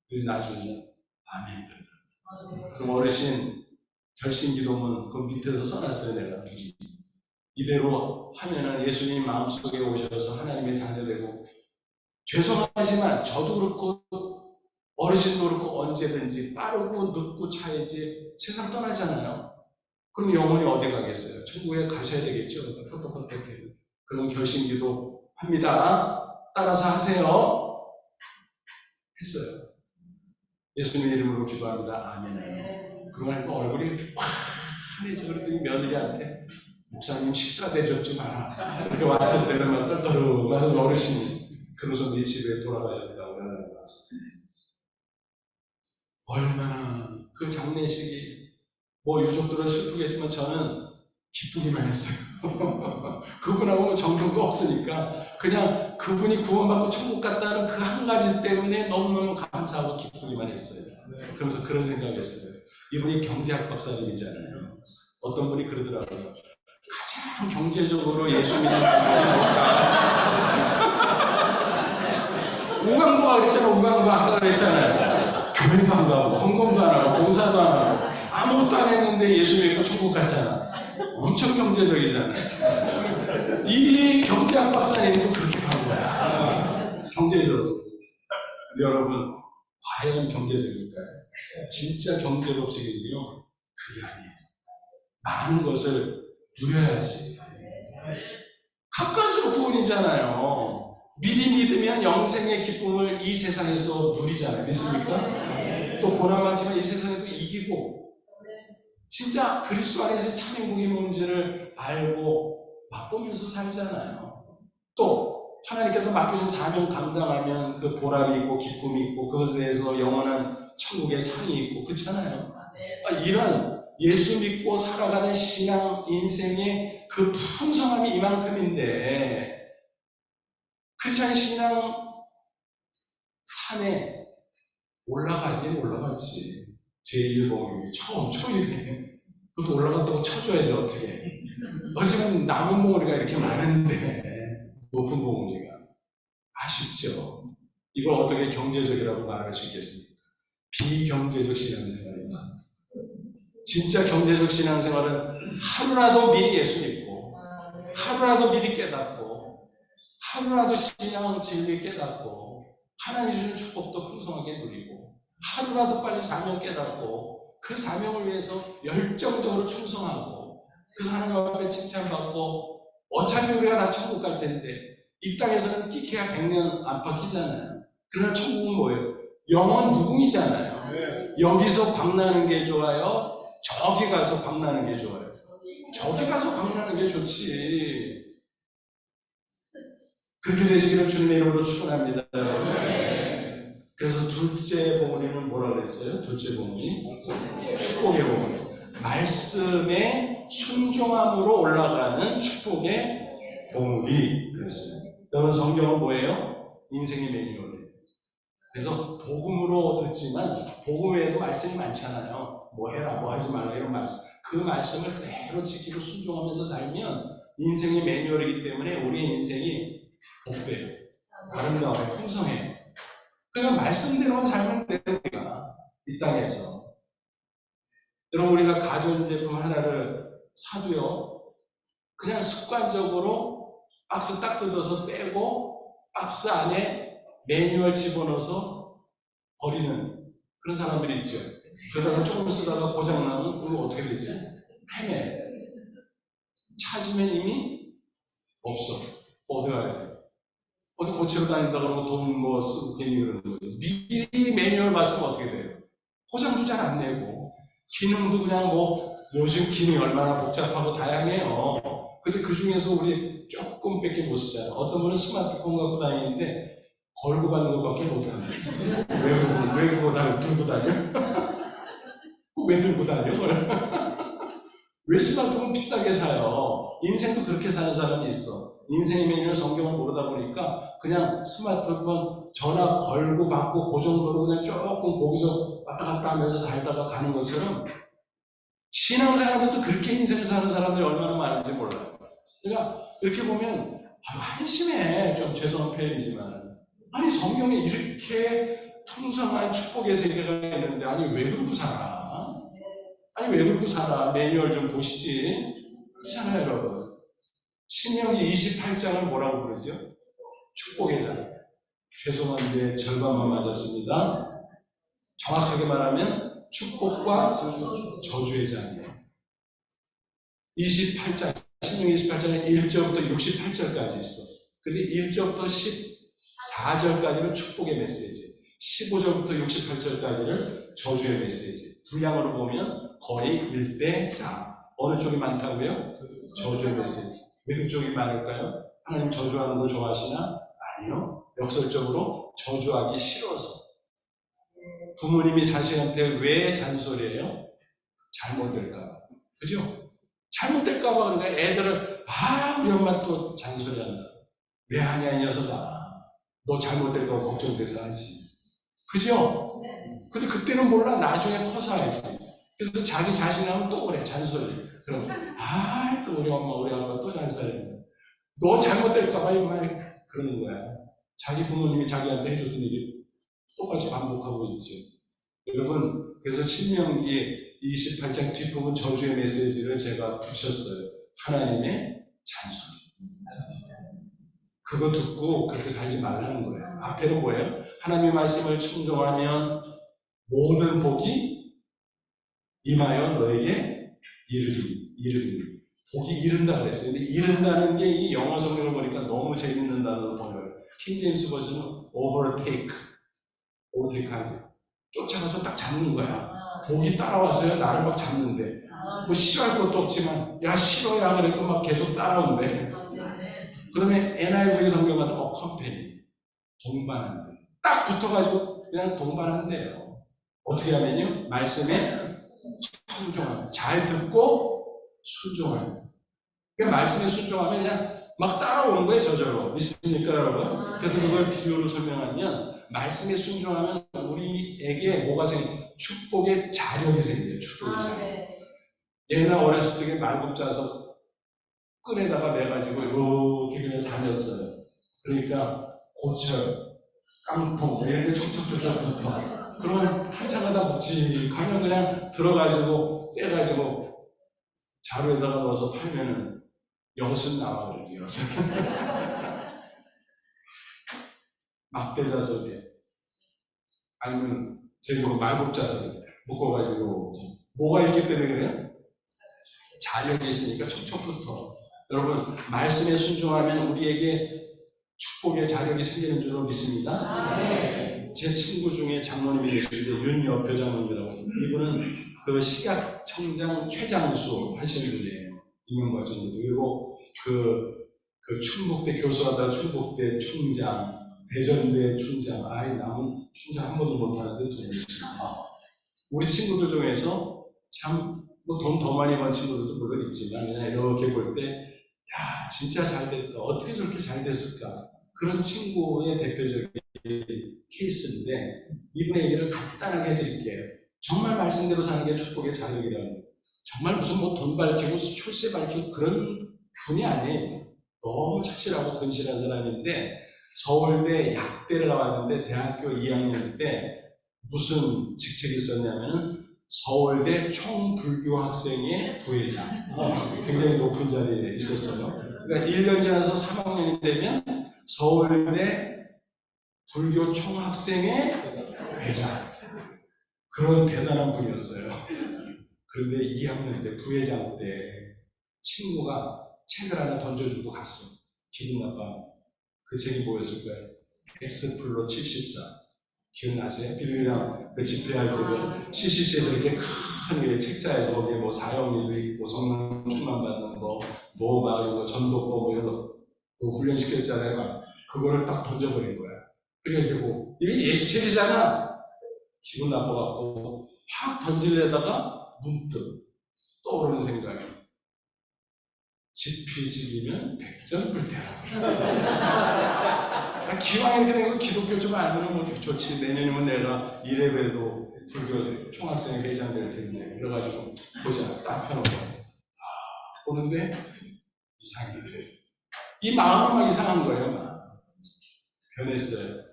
[SPEAKER 1] 그리고 나중에 아멘 그러더라고요. 그럼 어르신 결심 기도문 그 밑에서 써놨어요 내가. 이대로 하면은 예수님 마음속에 오셔서 하나님의 자녀되고 죄송하지만 저도 그렇고 어르신도 그렇고 언제든지 빠르고 늦고 차야지 세상 떠나잖아요. 그럼 영혼이 어디 가겠어요? 천국에 가셔야 되겠죠. 헛헛헛헛. 그럼 결심기도 합니다. 따라서 하세요. 했어요. 예수님의 이름으로 기도합니다. 아멘. 그러니까 얼굴이 환해져. 그랬더니 며느리한테 목사님 식사 대접 좀 하라. 이렇게 왔을 때는 막 떨떠름한 어르신이 그러고서 네 집에 돌아가셨다고 연락이 왔어요. 얼마나 그 장례식이 뭐 유족들은 슬프겠지만 저는 기쁘기만 했어요. 그분하고 정도가 없으니까 그냥 그분이 구원받고 천국 갔다는 그 한 가지 때문에 너무너무 감사하고 기쁘기만 했어요. 그러면서 그런 생각했어요. 이분이 경제학 박사님이잖아요. 어떤 분이 그러더라고요. 가장 경제적으로 예수 믿는 우강도가 그랬잖아. 우강도 아까 그랬잖아요. 교회도 안 가고 헌금도 안 하고 봉사도 안 하고 아무것도 안 했는데 예수 믿고 천국 갔잖아. 엄청 경제적이잖아요. 이 경제학 박사님도 그렇게 간 거야. 경제적으로. 여러분 과연 경제적일까요? 진짜 경제법칙인데요. 그게 아니에요. 많은 것을 누려야지. 가까스로 구원이잖아요. 미리 믿으면 영생의 기쁨을 이 세상에서도 누리잖아요. 믿습니까? 또 고난 많지만 이 세상에도 이기고 진짜 그리스도 안에서 참 행복이 뭔지를 알고 맛보면서 살잖아요. 또 하나님께서 맡겨준 사명 감당하면 그 보람이 있고 기쁨이 있고 그것에 대해서 영원한 천국의 상이 있고 그렇잖아요. 이런 예수 믿고 살아가는 신앙 인생의 그 풍성함이 이만큼인데 크리스찬 신앙 산에 올라가긴 올라갔지. 제1봉이 처음 초입에 그것도 올라갔다고 쳐줘야죠. 어떻게. 하지만 남은 봉우리가 이렇게 많은데 높은 봉우리가 아쉽죠. 이걸 어떻게 경제적이라고 말할 수 있겠습니까? 비경제적 신앙생활이지. 진짜 경제적 신앙생활은 하루라도 미리 예수 믿고, 하루라도 미리 깨닫고, 하루라도 신앙 진리 깨닫고, 하나님이 주는 축복도 풍성하게 누리고, 하루라도 빨리 사명 깨닫고, 그 사명을 위해서 열정적으로 충성하고, 그 하나님 앞에 칭찬받고, 어차피 우리가 다 천국 갈 텐데, 이 땅에서는 끼케야 100년 안팎이잖아요. 그러나 천국은 뭐예요? 영원 무궁이잖아요. 여기서 광나는 게 좋아요? 저기 가서 광나는 게 좋아요? 저기 가서 광나는 게 좋지. 그렇게 되시기를 주님의 이름으로 축원합니다. 그래서 둘째 봉우리는 뭐라 그랬어요? 둘째 봉우리? 축복의 봉우리. 말씀에 순종함으로 올라가는 축복의 봉우리 그랬어요. 여러분 성경은 뭐예요? 인생의 매뉴얼이에요. 그래서 복음으로 듣지만 복음 외에도 말씀이 많잖아요. 뭐 해라, 뭐 하지 말라 이런 말씀. 그 말씀을 그대로 지키고 순종하면서 살면 인생의 매뉴얼이기 때문에 우리의 인생이 복돼요. 아름다워요. 풍성해요. 그러니까 말씀대로만 살면 돼요. 우리가 이 땅에서. 여러분 우리가 가전제품 하나를 사도요. 그냥 습관적으로 박스 딱 뜯어서 떼고 박스 안에 매뉴얼 집어넣어서 버리는 그런 사람들이 있죠. 그러다가 조금 쓰다가 고장나면 그럼 어떻게 되지? 헤매. 찾으면 이미 없어. 어디 가야 돼? 어디 고치러 다닌다 그러고 돈 뭐 쓰고 괜히 그러는 거죠. 미리 매뉴얼 봤으면 어떻게 돼요? 포장도 잘 안 내고 기능도 그냥 뭐 요즘 기능이 얼마나 복잡하고 다양해요. 근데 그 중에서 우리 조금밖에 못 쓰잖아요. 어떤 분은 스마트폰 갖고 다니는데 걸고 받는 것밖에 못하네. 왜 그거 다 들고 다녀? 왜 들고 다녀? 왜 스마트폰 비싸게 사요? 인생도 그렇게 사는 사람이 있어. 인생의 메뉴를 성경을 모르다 보니까 그냥 스마트폰 전화 걸고 받고 그 정도로 그냥 조금 거기서 왔다 갔다 하면서 살다가 가는 것처럼 신앙생활에서도 그렇게 인생을 사는 사람들이 얼마나 많은지 몰라요. 그러니까 이렇게 보면 한심해. 좀 죄송한 표현이지만 아니 성경에 이렇게 풍성한 축복의 세계가 있는데 아니 왜 그러고 살아? 아니 왜 그러고 살아? 매뉴얼 좀 보시지. 그렇잖아요 여러분. 신명기 28장을 뭐라고 부르죠? 축복의 장. 죄송한데 절반만 맞았습니다. 정확하게 말하면 축복과 저주의 장이에요. 28장, 신명기 28장에 1절부터 68절까지 있어. 근데 1절부터 14절까지는 축복의 메시지, 15절부터 68절까지는 저주의 메시지. 분량으로 보면 거의 1대4. 어느 쪽이 많다고요? 저주의 메시지. 왜 그쪽이 많을까요? 하나님 저주하는 거 좋아하시나? 아니요. 역설적으로 저주하기 싫어서. 부모님이 자식한테 왜 잔소리해요? 잘못될까? 그죠? 잘못될까봐 그러니까 애들은 우리 엄마 또 잔소리한다. 왜 하냐 이 녀석아. 너 잘못될까 걱정돼서 하지. 그죠? 근데 그때는 몰라. 나중에 커서 알지. 그래서 자기 자신하면 또 그래 잔소리. 그럼 또 우리 엄마 또 잔소리한다. 너 잘못될까봐 이 말 그러는 거야. 자기 부모님이 자기한테 해줬던 얘기 똑같이 반복하고 있지. 여러분 그래서 신명기 28장 뒷부분 저주의 메시지를 제가 붙였어요. 하나님의 잔소리. 그거 듣고 그렇게 살지 말라는 거예요. 앞에는 뭐예요? 하나님의 말씀을 청종하면 모든 복이 임하여 너에게 이르리니. 복이 이른다 그랬어요. 근데 이른다는 게 이 영어 성경을 보니까 너무 재밌는 단어로 보여요. 킹제임스 버전은 overtake 하죠. 쫓아가서 딱 잡는 거야. 복이 따라와서요 나를 막 잡는데 뭐 싫어할 것도 없지만 야 싫어야 그래도 막 계속 따라온대. 그 다음에 NIV 성경 같은 컴패니 동반한대. 딱 붙어가지고 그냥 동반한대요. 어떻게 하면요? 말씀에 순종하면 잘 듣고 순종하면. 그러니까 말씀에 순종하면 그냥 막 따라오는 거예요 저절로. 믿습니까 여러분? 그래서 그걸 비유로 설명하면 말씀에 순종하면 우리에게 뭐가 생겨요? 축복의 자력이 생겨요. 축복의 자력. 옛날 어렸을 적에 말굽 짜서 끈에다가 매가지고 이렇게 그냥 다녔어요. 그러니까 고쳐요. 깡통 이렇게 촉촉촉촉 붙어. 그러면 한참 가다 묵직하면 그냥 들어가지고 떼가지고 자루에다가 넣어서 팔면은 엿은 나와 그래요. 엿은. 막대자석에 아니면 제주도 말굽자석에 묶어가지고 뭐가 있기 때문에 그래요? 자력이 있으니까 촉촉 붙어. 여러분 말씀에 순종하면 우리에게 축복의 자력이 생기는 줄로 믿습니다. 제 친구 중에 장로님이 계시는데 윤여표 장로님이라고 이분은 그 시각청장 최장수 하시는 분이에요. 이명박 정도. 그리고 그 충북대 교수하다가 충북대 총장, 대전대 총장, 남은 총장 한 번도 못하는데 저는 있습니다. 우리 친구들 중에서 참 뭐 돈 더 많이 번 친구들도 물론 있지만 그냥 이렇게 볼 때 야 진짜 잘 됐다. 어떻게 저렇게 잘 됐을까? 그런 친구의 대표적인 케이스인데 이분의 얘기를 간단하게 해드릴게요. 정말 말씀대로 사는 게 축복의 자력이라는 거예요. 정말 무슨 뭐 돈 밝히고 출세 밝히고 그런 분이 아니에요. 너무 착실하고 근실한 사람인데 서울대 약대를 나왔는데 대학교 2학년 때 무슨 직책이 있었냐면은 서울대 총불교 학생회 부회장. 굉장히 높은 자리에 있었어요. 그러니까 1년 지나서 3학년이 되면 서울대 불교 총학생회 회장. 그런 대단한 분이었어요. 그런데 2학년 때 부회장 때 친구가 책을 하나 던져주고 갔어. 기분 나빠. 그 책이 뭐였을 거예요? X플로 74. 기억나세요? 비둘기랑 그 집회할 때 CCC에서 이렇게 큰 책자에서 거기에 뭐 사형리도 있고 성령 충만 받는 거, 뭐 전도법 뭐 이런 거 훈련시켰잖아요. 그거를 딱 던져버린 거야. 그래가지고 이게 예수 책이잖아. 기분 나빠갖고 확 던지려다가 문득 떠오르는 생각이 지피지기면 백전불태라. 기왕 이렇게 된 거 기독교 좀 알면 뭐 좋지. 내년이면 내가 이래봬도 불교 총학생 회장 될 텐데. 그래가지고 보자. 딱 펴놓고. 보는데 이상해. 이 마음이 막 이상한 거예요. 막. 변했어요.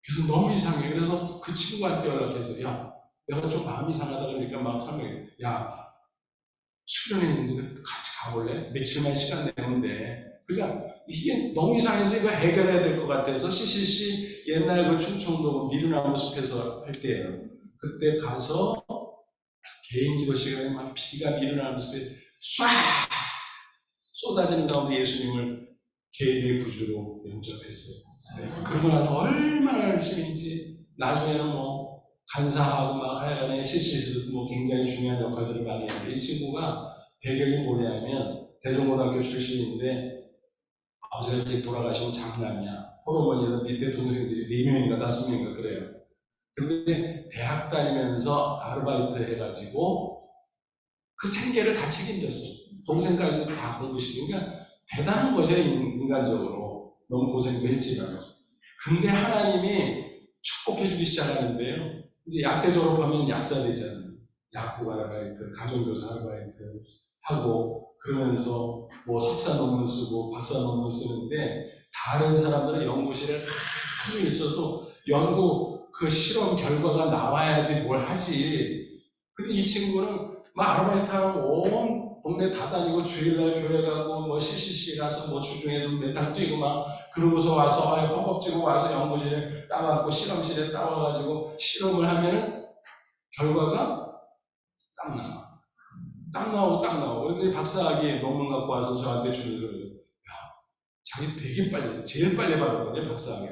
[SPEAKER 1] 그래서 너무 이상해. 그래서 그 친구한테 연락해서 야, 내가 좀 마음이 이상하다 그러니까 막 설명해. 야, 수련회 있는데 같이 가볼래? 며칠만 시간 내는데. 그러니까 이게 너무 이상해서 이거 해결해야 될 것 같아서 CCC 옛날 그 충청도 미루나무 숲에서 할 때예요. 그때 가서 개인 기도 시간에 막 비가 미루나무 숲에 쏴 쏟아지는 가운데 예수님을 개인의 부주로 영접했어요. 네. 그러고 나서 얼마나 열심인지 나중에는 뭐 간사하고 막 하여간에 CC에서도 뭐 굉장히 중요한 역할들을 많이 했는데 이 친구가 배경이 뭐냐면 대전고등학교 출신인데 아버지가 돌아가시고 장남이야. 호르몬이는 밑에 동생들이 4명인가 5명인가 그래요. 그런데 대학 다니면서 아르바이트 해가지고 그 생계를 다 책임졌어. 동생까지도 다 공부시키고 그러니까 대단한 거죠 인간적으로. 너무 고생도 했지만. 근데 하나님이 축복해주기 시작하는데요. 이제 약대 졸업하면 약사 되잖아요. 약국 아르바이트, 가정교사 아르바이트 하고 그러면서 뭐 석사 논문 쓰고 박사 논문 쓰는데 다른 사람들은 연구실에 아주 있어도 연구 그 실험 결과가 나와야지 뭘 하지. 근데 이 친구는 막 아르바이트하고 온 동네 다 다니고 주일날 교회 가고 뭐 CCC 가서 뭐 주중에도 맨날 뛰고 막 그러고서 와서 허겁지겁 와서 연구실에 따와갖고 실험실에 따와가지고 실험을 하면은 결과가 딱 나와. 딱 나오고. 그런데 박사학위 논문 갖고 와서 저한테 주면서 야, 자기 되게 빨리, 제일 빨리 받았거든요, 박사학위.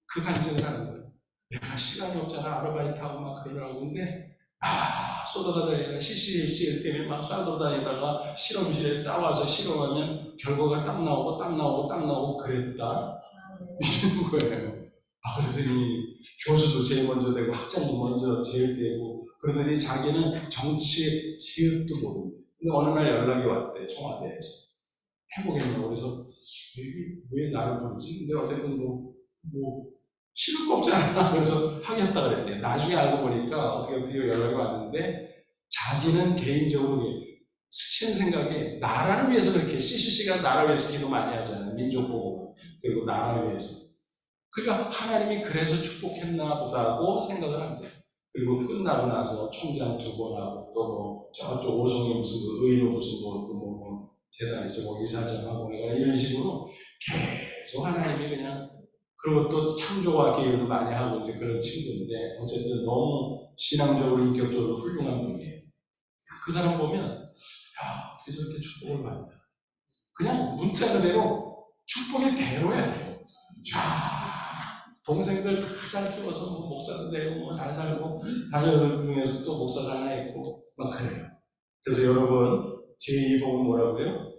[SPEAKER 1] 그 간증을 하는 거예요. 내가 시간이 없잖아, 아르바이트하고 막 그러라고. 근데 쏟아다니다가 CCCL 때문에 막 쏴돌다니다가 실험실에 따와서 실험하면 결과가 딱 나오고 그랬다. 이런 거예요. 그러더니 교수도 제일 먼저 되고 학장도 먼저 제일 되고 그러더니 자기는 정치의 지읒도 모르고 근데 어느 날 연락이 왔대 청와대에서 해보겠냐고 그래서 왜 나를 부르지? 근데 어쨌든 뭐 싫을 거 없잖아. 그래서 하겠다 그랬대. 나중에 알고 보니까 어떻게 연락이 왔는데 자기는 개인적으로 스치는 생각이 나라를 위해서 그렇게 CCC가 나라를 위해서 기도 많이 하잖아요. 민족보호 그리고 나라를 위해서 그러니까 하나님이 그래서 축복했나 보다고 생각을 합니다. 그리고 끝나고 나서 총장 2번하고 또 뭐 저쪽 오송이 무슨 의료 무슨 재단에서 뭐 이사장하고 이런 식으로 계속 하나님이 그냥, 그리고 또 창조와 계획도 많이 하고 이제 그런 친구인데 어쨌든 너무 신앙적으로 인격적으로 훌륭한 분이에요. 그 사람 보면 야, 어떻게 저렇게 축복을 받나. 그냥 문자 그대로 축복의 대로야 돼요. 자, 동생들 다 잘 키워서 뭐 목사도 되고 뭐 잘 살고 자녀들 중에서 또 목사가 하나 있고 막 그래요. 그래서 여러분 제2복은 뭐라고요?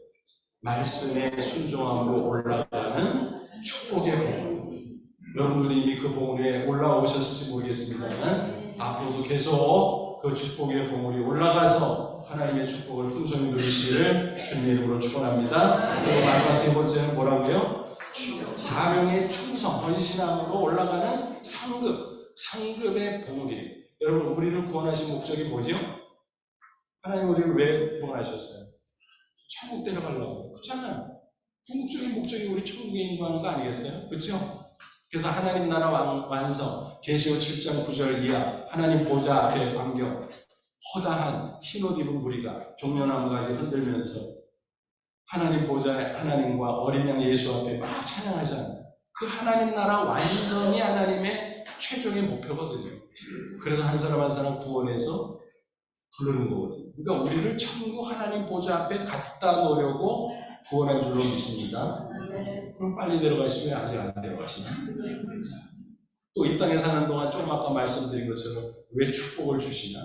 [SPEAKER 1] 말씀의 순종함으로 올라가는 축복의 복음. 여러분들이 이미 그 복음에 올라오셨을지 모르겠습니다만 앞으로도 계속 그 축복의 복음이 올라가서 하나님의 축복을 풍성히 누리시기를 주님의 이름으로 축원합니다. 그리고 마지막 세 번째는 뭐라고요? 사명의 충성, 헌신함으로 올라가는 상급의 복음이에요. 여러분 우리를 구원하신 목적이 뭐죠? 하나님 우리를 왜 구원하셨어요? 천국 데려가려고. 그렇잖아요. 궁극적인 목적이 우리 천국에 인도하는 거 아니겠어요? 그렇죠? 그래서 하나님 나라 완성, 계시록 7장 9절 이하, 하나님 보좌 앞에 광경, 허다한 흰옷 입은 무리가 종려나무 가지 흔들면서 하나님 보좌에 하나님과 어린 양 예수 앞에 막 찬양하잖아요. 그 하나님 나라 완성이 하나님의 최종의 목표거든요. 그래서 한 사람 한 사람 구원해서 부르는 거거든요. 그러니까 우리를 천국 하나님 보좌 앞에 갖다 놓으려고 구원한 줄로 믿습니다. 그럼 빨리 내려가시면 아직 안 내려가시나? 또 이 땅에 사는 동안 좀 아까 말씀드린 것처럼 왜 축복을 주시나?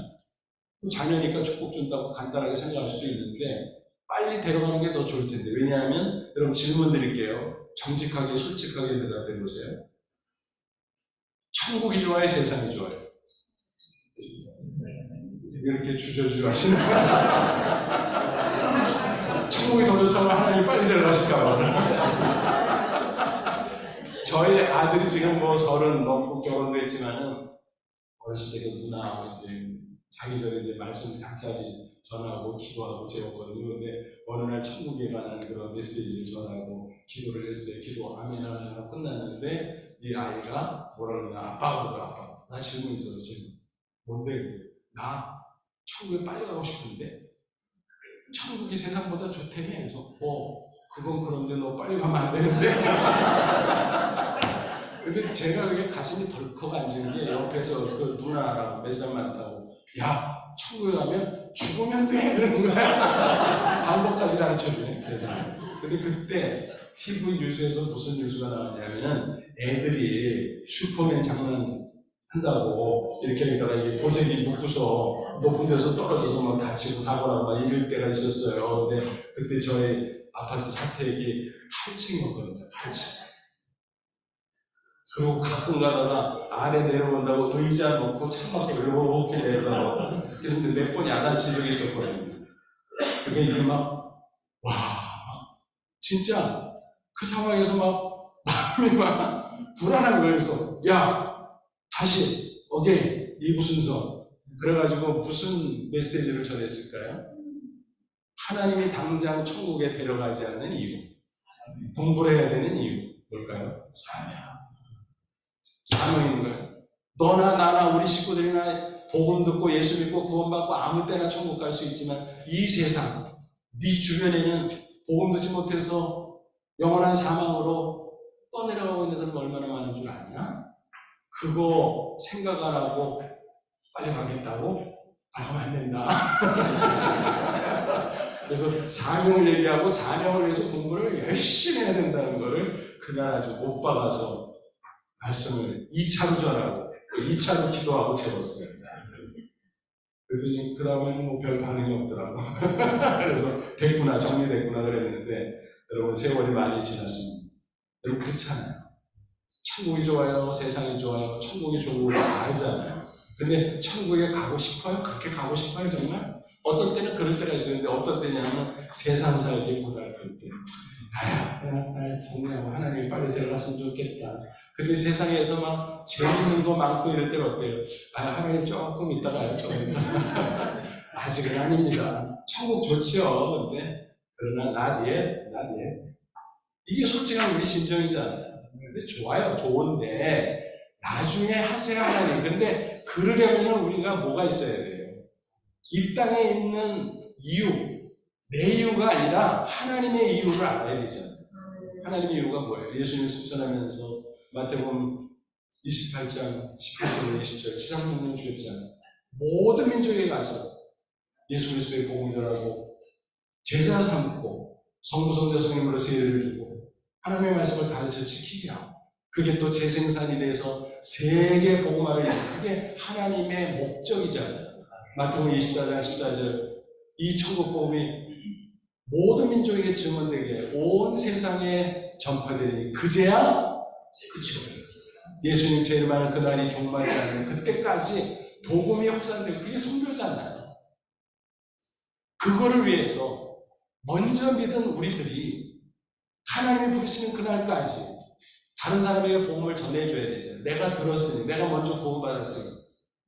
[SPEAKER 1] 자녀니까 축복 준다고 간단하게 생각할 수도 있는데 빨리 데려가는 게 더 좋을 텐데. 왜냐하면 여러분 질문 드릴게요. 정직하게 솔직하게 대답해 보세요. 천국이 좋아요? 세상이 좋아요? 이렇게 주저주저 하시는 거예요. 천국이 더 좋다고 하나님 빨리 데려가실까 봐. 저희 아들이 지금 뭐 30 넘고 결혼도 했지만은 어렸을 때 그 누나 이제 자기 전에 이제 말씀 각자기 전하고 기도하고 재웠거든요. 근데 어느 날 천국에 관한 그런 메시지를 전하고 기도를 했어요. 기도 아멘 하고 끝났는데 이 아이가 뭐라 그러냐, 아빠 그러더라. 아빠 나 질문 있어서 질문. 뭔데? 나 천국에 빨리 가고 싶은데 천국이 세상보다 좋다며. 그래서 그건 그런데 너 빨리 가면 안 되는데. 근데 제가 그게 가슴이 덜컥 앉은 게 옆에서 그 누나라고 몇 살 많다고, 야 천국에 가면 죽으면 돼 그러는 거야. 방법까지 가르쳐주네 세상에. 근데 그때 TV 뉴스에서 무슨 뉴스가 나왔냐면은 애들이 슈퍼맨 장난 한다고 이렇게 하다가 이게 보재기 묶고서 높은 데서 떨어져서 막 다치고 사고나고 막 이럴 때가 있었어요. 근데 그때 저희 아파트 사택이 8층이었거든요. 8층. 그리고 가끔 가다가 아래 내려온다고 의자 놓고 창밖에 이렇게 내려가고, 그래서 몇 번 야단친 적이 있었거든요. 그게 이게 진짜 그 상황에서 마음이 불안한 거예요. 그래서 다시 이 무슨서. 그래가지고 무슨 메시지를 전했을까요? 하나님이 당장 천국에 데려가지 않는 이유, 공부를 해야 되는 이유 뭘까요? 사명인 거예요. 너나 나나 우리 식구들이나 복음 듣고 예수 믿고 구원받고 아무 때나 천국 갈 수 있지만 이 세상, 네 주변에는 복음 듣지 못해서 영원한 사망으로 떠내려가고 있는 사람이 얼마나 많은 줄 아냐? 그거 생각 안 하고 빨리 가겠다고? 가면 안 된다. 그래서 사명을 얘기하고 사명을 위해서 공부를 열심히 해야 된다는 거를 그날 아주 못 박아서 말씀을 2차로 전하고 2차로 기도하고 채웠어요. 그랬더니 그 다음에는 별 반응이 없더라고. 그래서 됐구나, 정리됐구나 그랬는데 여러분 세월이 많이 지났습니다. 여러분 그렇잖아요. 천국이 좋아요? 세상이 좋아요? 천국이 좋은 걸 다 알잖아요. 근데 천국에 가고 싶어요? 그렇게 가고 싶어요 정말? 어떤 때는 그럴 때가 있었는데 어떤 때냐면 세상 살기 고달플 때 정말 하나님 빨리 데려갔으면 좋겠다. 근데 세상에서 재밌는 거 많고 이럴 때는 어때요? 하나님 조금 있다가요. 조금 있다가. 아직은 아닙니다. 천국 좋지요. 근데 그러나 not yet. 이게 솔직한 우리 심정이잖아요. 근데 좋아요. 좋은데 나중에 하세요 하나님. 근데 그러려면 우리가 뭐가 있어야 돼요? 이 땅에 있는 이유, 내 이유가 아니라 하나님의 이유를 알아야 되잖아요. 하나님의 이유가 뭐예요? 예수님이 승천하면서 마태복음 28장 18절 20절 지상명령 주셨잖아요. 모든 민족에 가서 예수 그리스도의 복음 전하고 제자 삼고 성부성자 성령으로 세례를 주고 하나님의 말씀을 가르쳐 지키게 하고 그게 또 재생산이 돼서 세계 복음화를 그게 하나님의 목적이잖아요. 마태복음 24장 14절 이 천국 복음이 모든 민족에게 증언되게 온 세상에 전파되니 그제야 그치요. 예수님 제일 많은 그날이 종말이라는 그때까지 복음이 확산되고 그게 선교잖아요. 그거를 위해서 먼저 믿은 우리들이 하나님이 부르시는 그날까지 다른 사람에게 복음을 전해줘야 되잖아요. 내가 들었으니, 내가 먼저 복음 받았으니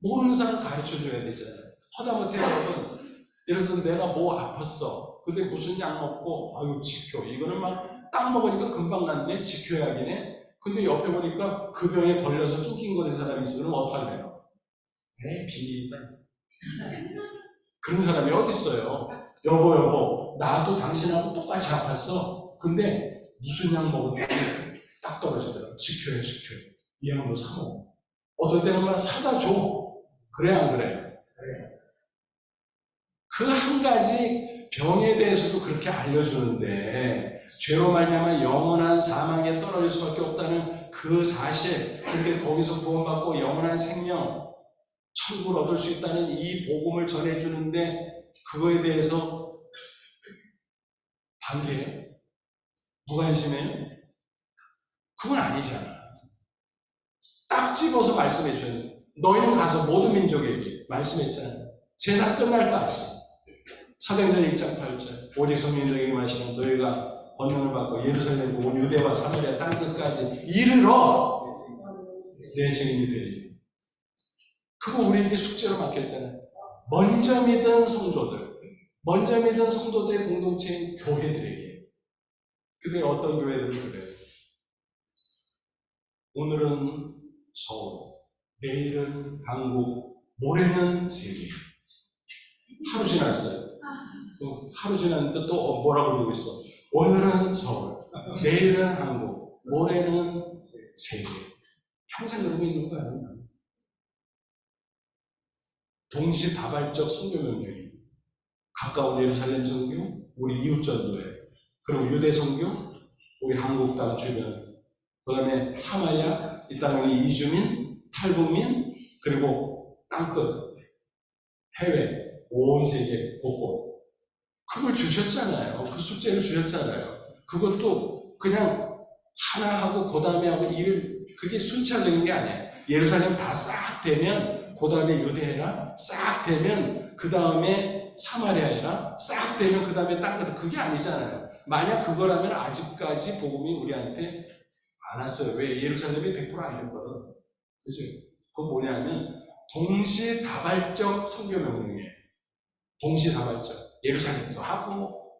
[SPEAKER 1] 모르는 사람 가르쳐줘야 되잖아요. 허다못해 여러분, 예를 들어서 내가 뭐 아팠어. 근데 무슨 약 먹고 아유 지켜. 이거는 막 딱 먹으니까 금방 낫네. 지켜야긴 해. 근데 옆에 보니까 그 병에 걸려서 낑낑거리는 사람이 있으면 어떡할래요? 비밀이다. 그런 사람이 어디 있어요? 여보, 나도 당신하고 똑같이 아팠어. 근데 무슨 약 먹었더니 딱 떨어지더라. 지켜요. 이 약으로 사 먹어. 어떨 때는 막 사다 줘. 그래 안 그래? 그래. 그 한 가지 병에 대해서도 그렇게 알려주는데 죄로 말미암아 영원한 사망에 떨어질 수밖에 없다는 그 사실, 근데 거기서 구원받고 영원한 생명, 천국을 얻을 수 있다는 이 복음을 전해주는데 그거에 대해서 반대해요? 무관심해요? 그건 아니잖아. 딱 집어서 말씀해 주셨는데 너희는 가서 모든 민족에게 말씀했잖아요. 세상 끝날까지. 사도행전 1장 8절 오직 성령에게 마시면 너희가 권능을 받고 예루살렘 온 유대와 사마리아 땅 끝까지 이르러 내 증인이 되리라. 그거 우리에게 숙제로 맡겼잖아요. 먼저 믿은 성도들의 공동체인 교회들에게. 근데 어떤 교회들은 그래요. 오늘은 서울, 내일은 한국, 모레는 세계. 하루 지났어요. 하루 지났는데 또 뭐라고 그러고 있어? 오늘은 서울, 내일은 한국, 모레는 세계. 항상 그러고 있는 거예요. 동시다발적 선교명령이 가까운 예루살렘 선교, 우리 이웃 전도회, 그리고 유대 선교, 우리 한국 땅 주변, 그 다음에 사마리아, 이 땅의 이주민, 탈북민, 그리고 땅끝, 해외, 온 세계 곳곳. 그걸 주셨잖아요. 그 숙제를 주셨잖아요. 그것도 그냥 하나 하고 그 다음에 하고 그게 순차적인 게 아니에요. 예루살렘 다 싹 되면 그 다음에 유대해라, 싹 되면 그 다음에 사마리아해라, 싹 되면 그 다음에 땅끝. 그게 아니잖아요. 만약 그거라면 아직까지 복음이 우리한테 안 왔어요. 왜? 예루살렘이 100%안 됐거든. 그죠? 그건 뭐냐면 동시다발적 선교명령이에요. 동시다발적. 예루살렘도 하고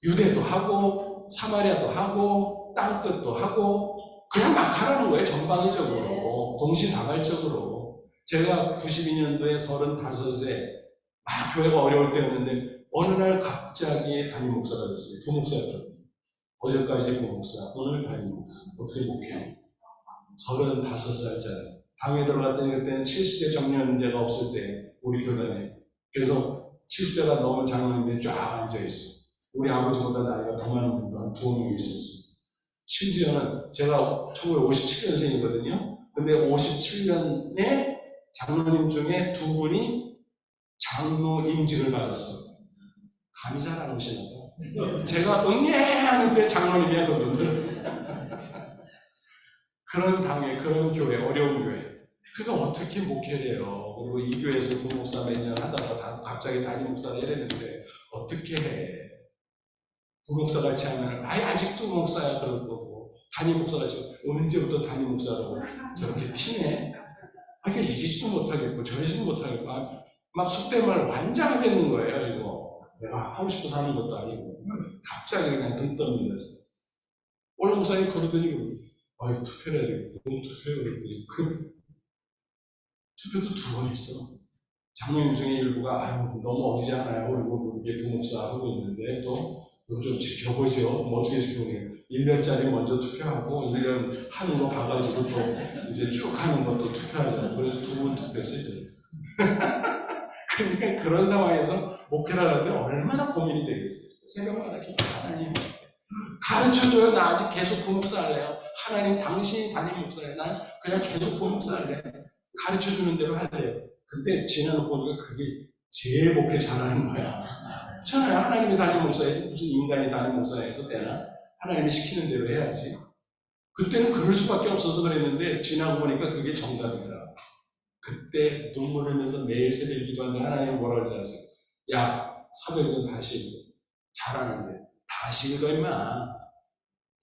[SPEAKER 1] 유대도 하고 사마리아도 하고 땅끝도 하고 그냥 막 하라는 거예요. 전방위적으로. 동시다발적으로. 제가 92년도에 35세 막 교회가 어려울 때였는데 어느 날 갑자기 담임 목사가 됐어요. 부목사였거든요. 어제까지 부목사, 오늘 담임 목사. 어떻게 목회해요? 35살짜리. 당에 들어갔더니 그때는 70세 정년제가 없을 때 우리 교단에. 그래서 70세가 넘은 장로님들이 쫙 앉아있어요. 우리 아버지보다 나이가 더 많은 분도 한 두어 명이 있었어요. 심지어는 제가 1957년생이거든요. 근데 57년에 장로님 중에 두 분이 장로 임직을 받았어요. 감이 잘 안 오시나 봐요. 제가 응애하는데 장로님이야 그분들은. 그런 당회, 그런 교회, 어려운 교회. 그가 어떻게 목회를 해요? 그리고 이 교회에서 부목사 몇 년 하다가 갑자기 담임 목사를 이랬는데 어떻게 해? 부목사 같이 하면 아직도 목사야 그럴 거고 담임 목사 같이 언제부터 담임 목사라고 저렇게 티내? 이게 이기지도 못하겠고 저러지도 못하겠고 막 속된 말 완장하겠는 거예요. 이거 내가 하고 싶어서 하는 것도 아니고 갑자기 그냥 등 떠밀려서 오늘 목사님 그러더니 투표를 해야 되겠다. 투표를 그랬더니 투표도 2번 했어. 장로님 중에 일부가 너무 어리지 않아요. 그리고 이게 부목사 하고 있는데 또 이거 좀 지켜보죠. 뭐 어떻게 지켜보냐. 1년짜리 먼저 투표하고 1년 하는 거 봐가지고 또 이제 쭉 하는 것도 투표하잖아요. 그래서 2번 투표했어요. 그러니까 그런 상황에서 목회를 하는데 얼마나 고민이 되겠어요. 새벽마다 기도 하나님 가르쳐줘요. 나 아직 계속 부목사 할래요. 하나님 당신이 담임 목사예요. 난 그냥 계속 부목사 할래요. 가르쳐주는 대로 할래요. 근데 지나놓고 보니까 그게 제일 목회 잘하는 거야. 괜찮아요. 하나님이 담임 목사예요. 무슨 인간이 담임 목사에서 되나? 하나님이 시키는 대로 해야지. 그때는 그럴 수밖에 없어서 그랬는데 지나고 보니까 그게 정답이더라. 그때 눈물 흘면서 매일 새벽 기도하는데 하나님 뭐라 그러지 않았어요? 야, 사도행전 다시 읽어. 잘하는데 다시 읽어 임마.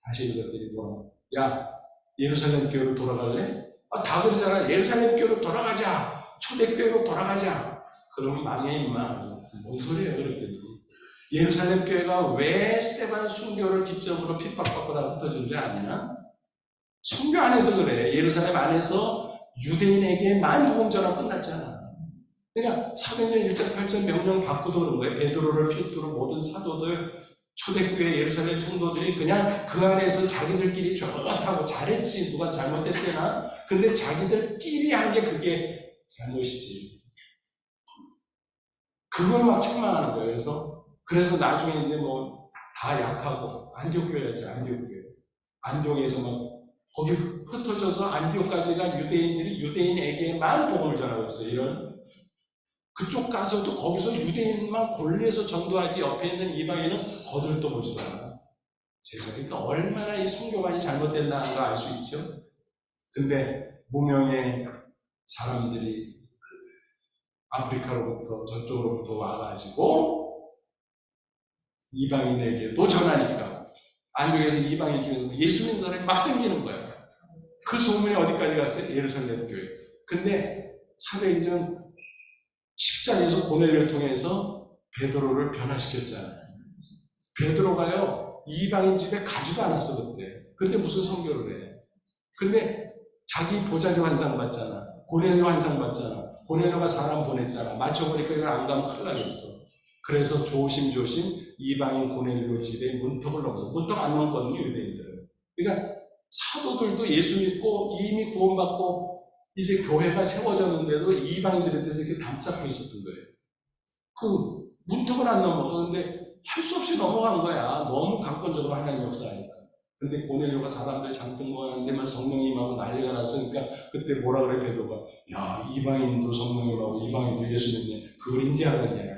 [SPEAKER 1] 다시 읽었더니 야, 예루살렘 교회로 돌아갈래? 다 그러잖아. 예루살렘 교회로 돌아가자. 초대교회로 돌아가자. 그러면 망해 임마. 뭔 소리예요 그랬더니 예루살렘 교회가 왜 스데반 순교를 기점으로 핍박받고 다 흩어진 게 아니야? 선교 안에서 그래. 예루살렘 안에서 유대인에게만 복음 전환 끝났잖아. 그러니까 사도행전 1장 8절 명령 받고도 그런 거예요. 베드로를 필두로 모든 사도들, 초대교회 예루살렘 성도들이 그냥 그 안에서 자기들끼리 좋다고 잘했지. 누가 잘못했대나? 근데 자기들끼리 한 게 그게 잘못이지. 그걸 막 책망하는 거예요. 그래서 나중에 이제 다 약하고 안디옥 교회였죠. 안디옥 교회. 안디옥에서 거기 흩어져서 안디옥까지가 유대인들이 유대인에게만 복음을 전하고 있어요. 이런 그쪽 가서도 거기서 유대인만 골리에서 전도하지 옆에 있는 이방인은 거들떠 보지도 않아. 세상에 그러니까 얼마나 이 선교관이 잘못됐나 알 수 있죠. 근데 무명의 사람들이 아프리카로부터 저쪽으로부터 와가지고 이방인에게도 전하니까 안디옥에서 이방인 중에서 예수 믿는 사람이 막 생기는 거예요. 그 소문이 어디까지 갔어요? 예루살렘 교회. 근데 사도행전 10장에서 고넬료를 통해서 베드로를 변화시켰잖아요. 베드로가요 이방인 집에 가지도 않았어 그때. 근데 무슨 선교를 해? 근데 자기 보자기 환상 받잖아. 고넬료 환상 받잖아. 고넬료가 사람 보냈잖아. 맞춰보니까 이걸 안 가면 큰일 나겠어. 그래서 조심조심 이방인 고넬료 집에 문턱을 넘어서 문턱 안 넘거든요 유대인들은. 그러니까 사도들도 예수 믿고 이미 구원받고 이제 교회가 세워졌는데도 이방인들에 대해서 이렇게 담쌓고 있었던 거예요. 그 문턱을 안 넘어가는데 할 수 없이 넘어간 거야. 너무 강권적으로 하나님 역사하니까. 근데 고넬료가 사람들 장등 모았는데만 성령이 임하고 난리가 났으니까 그때 뭐라 그래 베드로가 야 이방인도 성령이 임하고 이방인도 예수 믿네. 그걸 인지하느냐.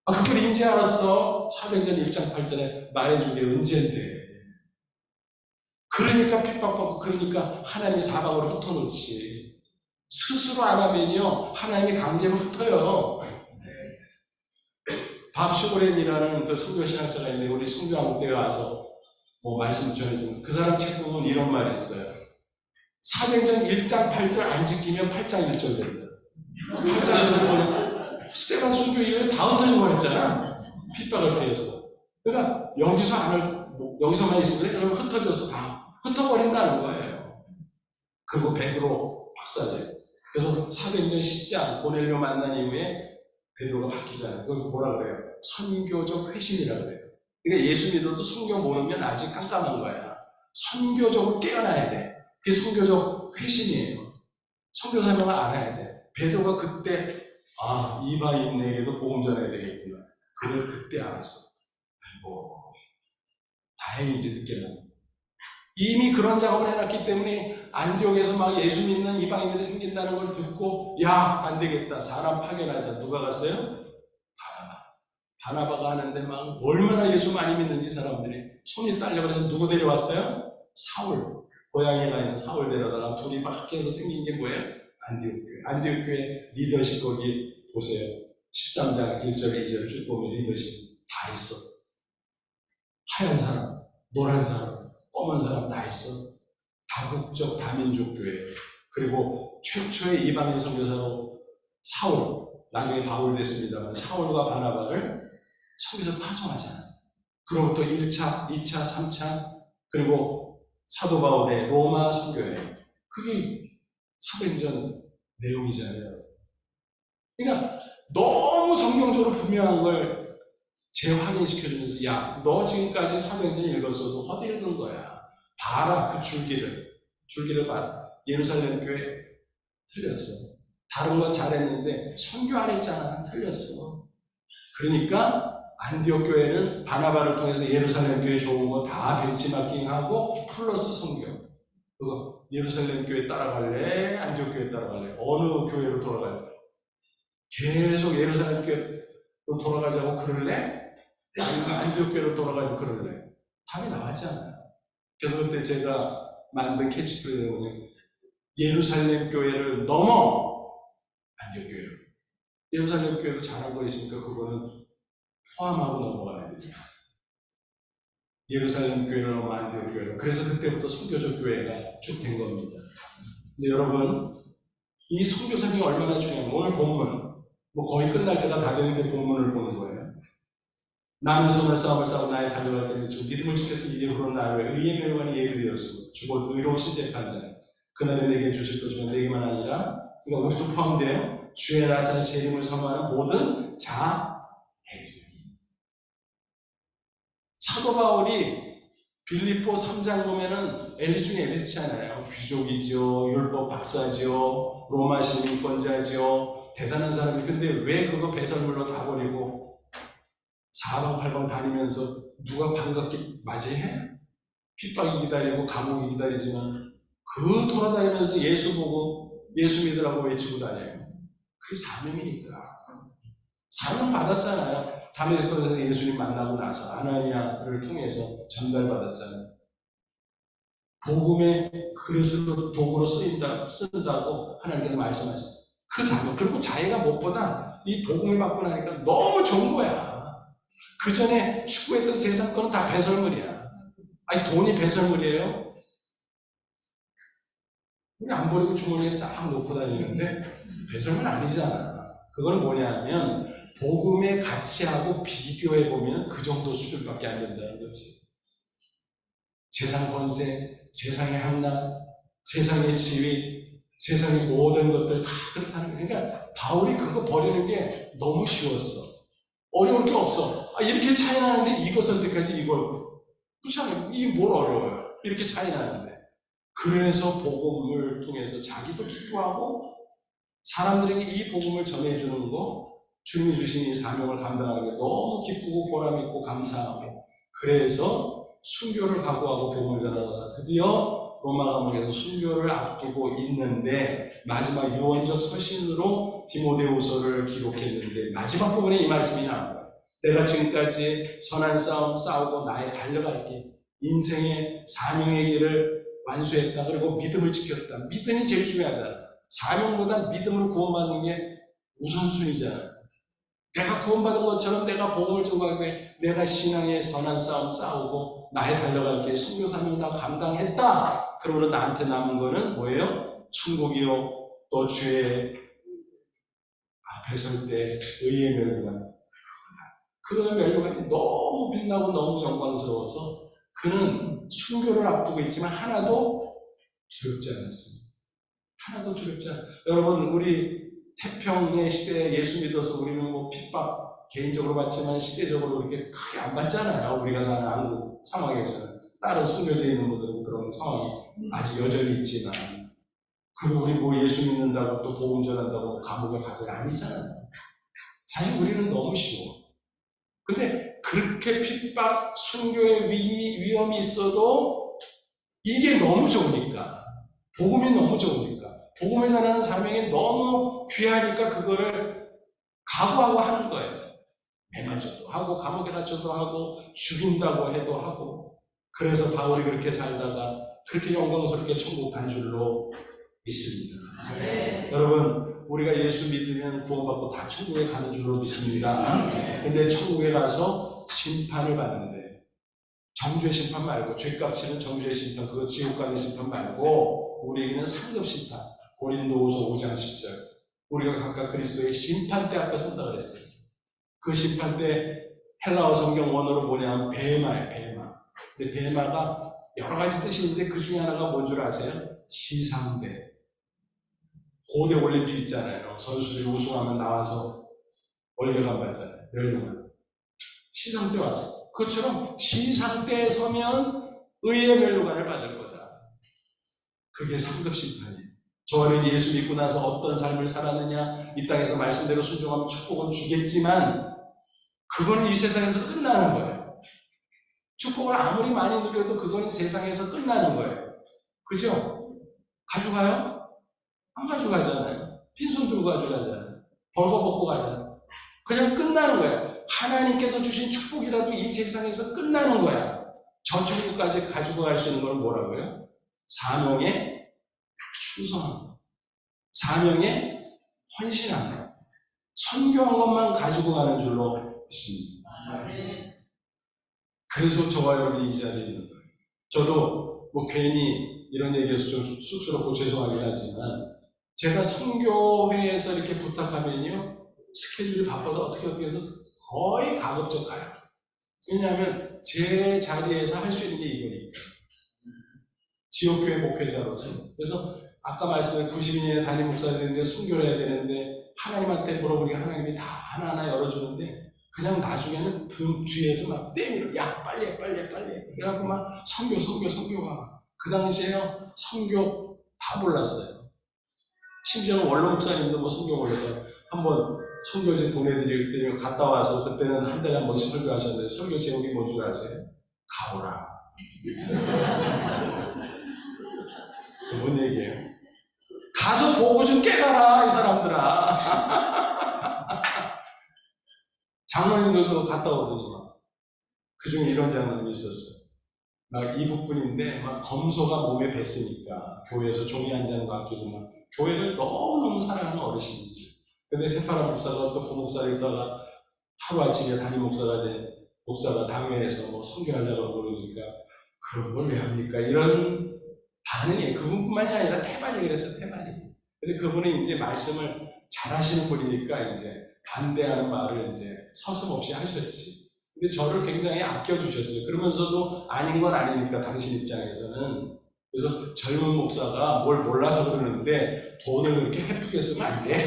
[SPEAKER 1] 그걸 인지 알았어. 사도행전 1장 8절에 말해준 게 은재인데. 그러니까 핍박받고 그러니까 하나님이 사방으로 흩어놓지. 스스로 안 하면요 하나님이 강제로 흩어요. 밥 슈브렌이라는 그 선교신학자가 있는데 우리 선교한국대에 와서 말씀을 전해주는 그 사람 책 보면 이런 말 했어요. 사도행전 1장 8절 안 지키면 8장 1절 됩니다. 8장 1절 뭐냐? 스데반 순교 이후에 다 흩어져 버렸잖아. 핍박을 피해서. 그러니까 여기서만 있으면 그러면 흩어져서 다 흩어버린다는 거예요. 그리고 베드로 박사예요. 그래서 사도행전 10장 고넬료 만난 이후에 베드로가 바뀌잖아요. 그걸 뭐라 그래요? 선교적 회심이라 그래요. 그러니까 예수 믿어도 선교 모르면 아직 깜깜한 거야. 선교적으로 깨어나야 돼. 그게 선교적 회심이에요. 선교 사명을 알아야 돼. 베드로가 그때 이방인에게도 복음 전해야 되겠구나. 그걸 그때 알았어. 다행이지 늦게는. 이미 그런 작업을 해놨기 때문에 안디옥에서 막 예수 믿는 이방인들이 생긴다는 걸 듣고 야 안 되겠다. 사람 파견하자. 누가 갔어요? 바나바가 하는데 막 얼마나 예수 많이 믿는지 사람들이 손이 딸려. 그래서 누구 데려왔어요? 사울. 고향에 가 있는 사울 데려다가 둘이 막 학교에서 생긴 게 뭐예요? 안디옥 교회. 안디옥 교회 리더십 거기 보세요. 13장 1절 2절 쭉 보면 리더십 다 있어. 하얀 사람, 노란 사람, 검은 사람 다 있어. 다국적 다민족 교회. 그리고 최초의 이방인 선교사로 사울, 나중에 바울 됐습니다만 사울과 바나바를 선교사 파송하잖아. 그로부터 1차, 2차, 3차 그리고 사도 바울의 로마 선교회, 그게 사도행전 내용이잖아요. 그러니까 너무 성경적으로 분명한 걸 재확인시켜주면서, 야, 너 지금까지 사도행전 읽었어도 헛읽은 거야. 봐라, 그 줄기를 봐라. 예루살렘 교회 틀렸어. 다른 건 잘했는데 선교 안 했잖아. 틀렸어. 그러니까 안디옥 교회는 바나바를 통해서 예루살렘 교회 좋은 거 다 벤치마킹하고 플러스 선교. 그거 예루살렘 교회 따라갈래? 안디옥 교회 따라갈래? 어느 교회로 돌아갈래? 계속 예루살렘 교회로 돌아가자고 그럴래? 아니면 안디옥 교회로 돌아가자고 그럴래? 답이 나왔잖아요. 그래서 그때 제가 만든 캐치프레이즈는 예루살렘 교회를 넘어 안디옥 교회로. 예루살렘 교회도 잘한 거 있으니까 그거는 포함하고 넘어가야 됩니다. 예루살렘 교회를 넘어 안디옥 교회로. 그래서 그때부터 선교적 교회가 쭉 된 겁니다. 근데 여러분, 이 선교사님이 얼마나 중요하면 오늘 본문, 뭐 거의 끝날 때가 다 되는데 본문을 보는 거예요. 나는 선한 싸움을 싸우고 나의 달려갈 때는 주 믿음을 지켜서 이제부로 나를 의의 멸관이 예비되었으므로 주곧 의로우신 재판자는 그날에 내게 주실 것이면 내게만 아니라, 그러니까 우리도 포함되어 주의 나타난 제 이름을 선포하는 모든 자에게. 사도 바울이 빌립보 3장 보면은 엘리 중에 엘리트잖아요. 귀족이죠, 율법 박사죠, 로마 시민권자죠, 대단한 사람이. 근데 왜 그거 배설물로 다 버리고 사방팔방 다니면서 누가 반갑게 맞이해? 핍박이 기다리고 감옥이 기다리지만 그 돌아다니면서 예수 보고 예수 믿으라고 외치고 다녀요. 그게 사명이니까. 사명 받았잖아요. 다메섹도에서 예수님 만나고 나서 아나니아를 통해서 전달받았잖아요. 복음의 그릇으로 도구로 쓴다고 하나님께서 말씀하셨어요. 그 사명. 그리고 자기가 무엇보다 이 복음을 받고 나니까 너무 좋은 거야. 그 전에 추구했던 세상 거는 다 배설물이야. 아니, 돈이 배설물이에요? 우리 안 버리고 주머니에 싹 놓고 다니는데 배설물 아니잖아. 그건 뭐냐면 복음의 가치하고 비교해보면 그 정도 수준밖에 안 된다는 거지. 세상 권세, 세상의 함락, 세상의 지위, 세상의 모든 것들 다 그렇다는 거야. 그러니까 바울이 그거 버리는 게 너무 쉬웠어. 어려울 게 없어. 이렇게 차이 나는데 이거 선택하지, 이걸. 그렇잖아요. 이게 뭘 어려워요. 이렇게 차이 나는데. 그래서 복음을 통해서 자기도 기뻐하고 사람들에게 이 복음을 전해주는 거, 주님이 주신 이 사명을 감당하는 게 너무 기쁘고 보람있고 감사하고, 그래서 순교를 각오하고 복음을 전하다가 드디어 로마 감옥에서 순교를 앞두고 있는데 마지막 유언적 서신으로 디모데후서를 기록했는데 마지막 부분에 이 말씀이 나와요. 내가 지금까지 선한 싸움 싸우고 나의 달려갈 길, 인생의 사명의 길을 완수했다. 그리고 믿음을 지켰다. 믿음이 제일 중요하잖아. 사명보다 믿음으로 구원받는 게 우선순위잖아. 내가 구원받은 것처럼 내가 복음을 전하고 내가 신앙의 선한 싸움 싸우고 나의 달려갈 길 선교 사명 다 감당했다. 그러므로 나한테 남은 거는 뭐예요? 천국이요. 또 주의 앞에 설 때 의의 멸류관. 그 멸류관이 너무 빛나고 너무 영광스러워서 그는 순교를 앞두고 있지만 하나도 두렵지 않았습니다. 하나도 두렵지 않아요. 여러분, 우리 태평의 시대에 예수 믿어서 우리는 뭐 핍박 개인적으로 받지만 시대적으로 그렇게 크게 안 받잖아요. 우리가 사는 한국 상황에서는. 다른 선교지에 있는 분들은 그런 상황이 아직 여전히 있지만, 그리고 우리 뭐 예수 믿는다고 또 복음 전한다고 감옥에 가도 아니잖아요. 사실 우리는 너무 쉬워. 근데 그렇게 핍박, 순교의 위험이 있어도 이게 너무 좋으니까, 복음이 너무 좋으니까, 복음을 전하는 사명이 너무 귀하니까 그거를 각오하고 하는 거예요. 매 맞아도 하고 감옥에 갇혀도 하고 죽인다고 해도 하고. 그래서 바울이 그렇게 살다가 그렇게 영광스럽게 천국 간 줄로 믿습니다. 네. 여러분, 우리가 예수 믿으면 구원받고 다 천국에 가는 줄로 믿습니다. 근데 천국에 가서 심판을 받는데, 정죄의 심판 말고, 죄값 치는 정죄의 심판, 그거 지옥 가는 심판 말고 우리에게는 상급 심판. 고린도후서 5장 10절. 우리가 각각 그리스도의 심판대 앞에 선다 그랬어요. 그 심판대 헬라어 성경 원어로 뭐냐면 배마예요, 배마. 근데 배마가 여러 가지 뜻이 있는데 그 중에 하나가 뭔 줄 아세요? 시상대. 고대 올림픽 있잖아요. 선수들이 우승하면 나와서 월계관 받잖아요. 멸류관. 시상대 와서. 그것처럼 시상대에 서면 의의 멸류관을 받을 거다. 그게 상급 심판이에요. 저는 예수 믿고 나서 어떤 삶을 살았느냐, 이 땅에서 말씀대로 순종하면 축복은 주겠지만 그거는 이 세상에서 끝나는 거예요. 축복을 아무리 많이 누려도 그거는 세상에서 끝나는 거예요. 그죠? 가져가요? 안 가져가잖아요. 빈손 들고 가져가잖아요. 벌거벗고 가잖아요. 그냥 끝나는 거예요. 하나님께서 주신 축복이라도 이 세상에서 끝나는 거야. 저 천국까지 가지고 갈 수 있는 건 뭐라고요? 사명에 충성한 거. 사명에 헌신한 거. 선교한 것만 가지고 가는 줄로 믿습니다. 그래서 저와 여러분이 이 자리에 있는 거예요. 저도 뭐 괜히 이런 얘기해서 좀 쑥스럽고 죄송하긴 하지만 제가 선교회에서 이렇게 부탁하면요 스케줄이 바빠도 어떻게 해서 거의 가급적 가요. 왜냐하면 제 자리에서 할 수 있는 게 이거니까. 지역교회 목회자로서. 그래서 아까 말씀드린 92년에 담임 목사가 되는데 선교를 해야 되는데 하나님한테 물어보니까 하나님이 다 하나하나 열어주는데 그냥 나중에는 등 뒤에서 막 내밀어. 야 빨리 해. 그래갖고 막 선교가. 그 당시에요 선교 다 몰랐어요. 심지어는 원로 목사님도 뭐 선교 몰라요. 한번 선교지 보내드리고 갔다 와서 그때는 한 달에 한 번씩 설교하셨는데 설교 제목이 뭔 줄 아세요? 가오라. 뭔 얘기예요? 가서 보고 좀 깨달아 이 사람들아. 장로님들도 갔다 오더니 막 그중에 이런 장로님이 있었어요. 막 이북분인데 막 검소가 몸에 뱄으니까 교회에서 종이 한 장 가지고 막 교회를 너무너무 사랑하는 어르신이지. 근데 새파란 목사가 또 부목사를 있다가 하루아침에 담임 목사가 된 목사가 당회에서 뭐 선교하자고 그러니까 그런 걸 왜 합니까? 이런 반응이 그분뿐만이 아니라 태반이 그랬어, 태반이. 근데 그분은 이제 말씀을 잘 하시는 분이니까 이제 반대하는 말을 이제 서슴없이 하셨지. 근데 저를 굉장히 아껴주셨어요. 그러면서도 아닌 건 아니니까 당신 입장에서는. 그래서 젊은 목사가 뭘 몰라서 그러는데 돈을 그렇게 헤프게 쓰면 안 돼.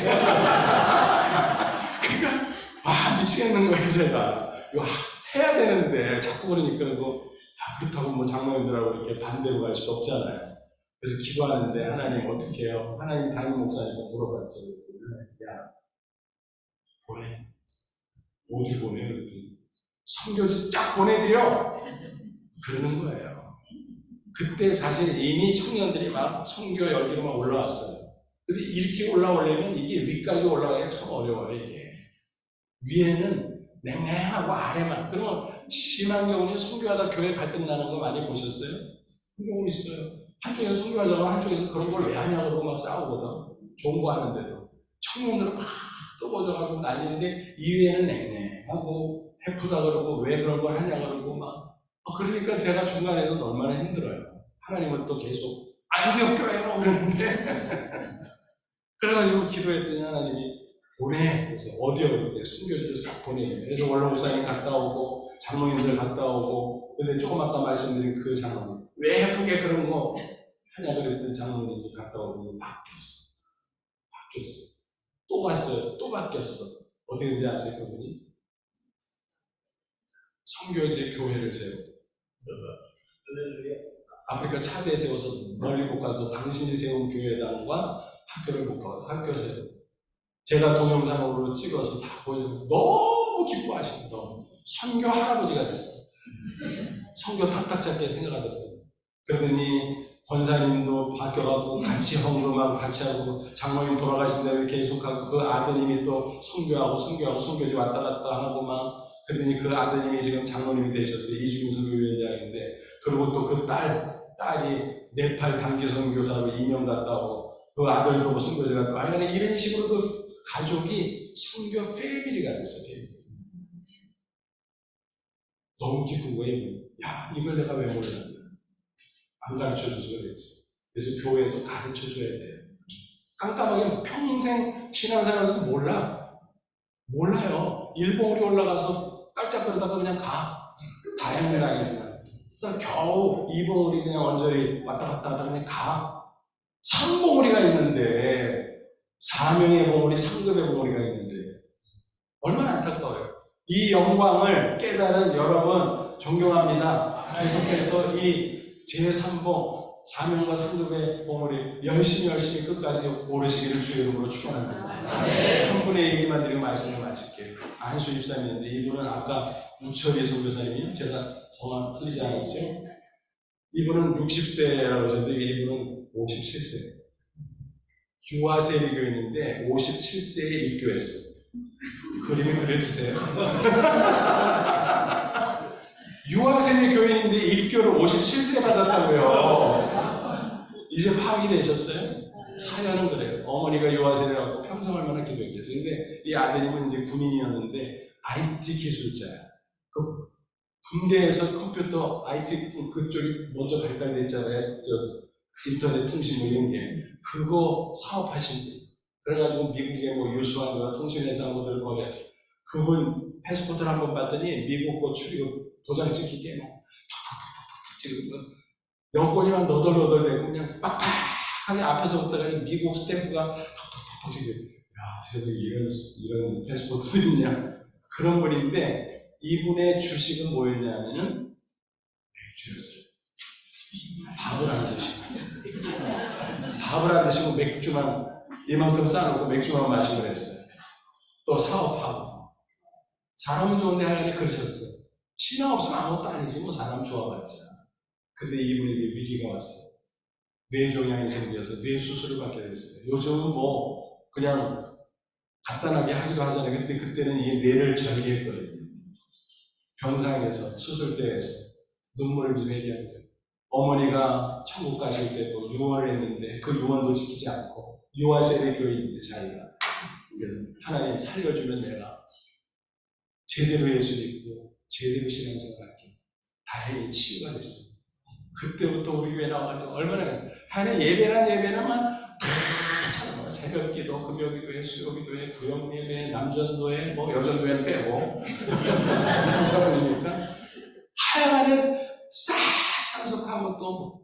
[SPEAKER 1] 그러니까 미치겠는 거예요 제가. 이거 해야 되는데 자꾸 그러니까 그렇다고 뭐 장로님들하고 이렇게 반대로 갈 수도 없잖아요. 그래서 기도하는데 하나님 어떻게 해요? 하나님 담임 목사님께 물어봤죠. 야 보내. 어디 보내? 그랬더니 선교지 쫙 보내드려. 그러는 거예요. 그때 사실 이미 청년들이 막 선교 열기로 막 올라왔어요. 근데 이렇게 올라오려면 이게 위까지 올라가기가 참 어려워요, 이게. 위에는 냉랭하고 아래만. 그러면 심한 경우는 선교하다 교회 갈등 나는 거 많이 보셨어요? 그런 경우 있어요. 한쪽에서 선교하자고 한쪽에서 그런 걸 왜 하냐고 그러고 막 싸우거든. 좋은 거 하는데도. 청년들은 막 떠보져가지고 난리인데 이위에는 냉랭하고 해프다 그러고 왜 그런 걸 하냐 그러고 막. 그러니까 내가 중간에서 얼마나 힘들어요. 하나님은 또 계속 아니요 교회로 그러는데 그래가지고 기도했더니 하나님이 보내. 그래서 어디요? 그랬더니 선교지를 싹 보내. 그래서 원로 목사님 갔다 오고 장로님들 갔다 오고 근데 조금 아까 말씀드린 그 장로님 왜 예쁘게 그런 거 하냐 그랬더니 장로님이 갔다 오고 바뀌었어. 또 갔어요. 또 바뀌었어. 어떻게 된지 아세요 그분이? 선교지 교회를 세우고 아프리카 차대에 세워서 멀리 못 가서 당신이 세운 교회당과 학교를 못 가서 학교 세우고 제가 동영상으로 찍어서 다 보여주고 너무 기뻐하시고 너무 선교 할아버지가 됐어. 선교 탁탁 잡게 생각하더라고요. 그러더니 권사님도 바뀌어가고 같이 헌금하고 같이 하고 장로님 돌아가신 다음에 계속하고 그 아드님이 또 선교지 왔다 갔다 하고 막 그러더니 그 아드님이 지금 장로님이 되셨어요. 이주민 선교위원장인데 그리고 또 그 딸이 네팔 단기 선교사로 2년 갔다 오고 그 아들도 선교지 갔다 오고 이런 식으로 그 가족이 선교 패밀리가 됐어요. 패밀리. 너무 기쁜 거예요. 야 이걸 내가 왜 몰랐나. 안 가르쳐줘서 그랬지. 그래서 교회에서 가르쳐줘야 돼요. 깜깜하게 평생 신앙생활에서 몰라요. 일봉우리 올라가서 깔짝거리다가 그냥 가. 다행은 다행이지만. 겨우 2봉우리 그냥 언저리 왔다 갔다 하다 그냥 가. 3봉우리가 있는데, 4명의 봉우리, 3급의 봉우리가 있는데, 얼마나 안타까워요. 이 영광을 깨달은 여러분 존경합니다. 계속해서 이 제3봉, 4명과 3급의 봉우리 열심히 끝까지 오르시기를 주의 이름으로 축원합니다. 한 분의 얘기만 드리고 말씀을 마칠게요. 안수 입사님인데 이분은 아까 우철이 선교사님이요. 제가 성함 틀리지 않았죠? 이분은 60세라고 하셨는데 이분은 57세. 유아세리 교인인데 57세에 입교했어요. 그림을 그려주세요. 유아세리 교인인데 입교를 57세에 받았다고요. 이제 파악이 되셨어요? 사연은 그래요. 어머니가 유아세리라고 평생 얼마나 기도했겠어요. 근데 이 아드님은 이제 군인이었는데 IT 기술자야. 그 군대에서 컴퓨터 IT 그쪽이 먼저 발달됐잖아요. 인터넷 통신 뭐 이런 게 그거 사업하신 분. 그래가지고 미국의 뭐 유수한 통신회사들 거래. 그분 패스포트를 한번 받더니 미국 거 출입국 도장 찍히게 막 팍팍팍팍 찍은 거. 여권이만 너덜너덜대고 그냥 빡빡하게 앞에서부터 미국 스탬프가 팍팍팍팍 찍혀. 야, 저기 이런 패스포트도 있냐? 그런 분인데 이분의 주식은 뭐였냐면은 맥주였어요. 밥을 안 드시고 밥을 안 드시고 맥주만 이만큼 쌓아놓고 맥주만 마시고 그랬어요. 또 사업하고 사람은 좋은데 하여간에 그러셨어요. 신앙 없으면 아무것도 아니지 뭐 사람 좋아봤자. 근데 이분에게 위기가 왔어요. 뇌종양이 생겨서 뇌 수술을 받게 됐어요. 요즘은 뭐 그냥 간단하게 하기도 하잖아요. 근데 그때는 이 뇌를 절개했거든요. 병상에서 수술대에서 눈물을 흘리는 거예요. 어머니가 천국 가실 때도 유언을 했는데 그 유언도 지키지 않고 유아세대 교인인데 자기가 그래서 하나님 살려주면 내가 제대로 예수 믿고 제대로 신앙생활할게. 다행히 치유가 됐어요. 그때부터 우리 교회 나와가지고 얼마나 하나님 예배나만 참 새벽기도, 금요기도회, 수요기도회, 구역예배, 남전도회, 뭐 여전도회는 빼고 남자분이니까 하여간에 싹 참석하고 또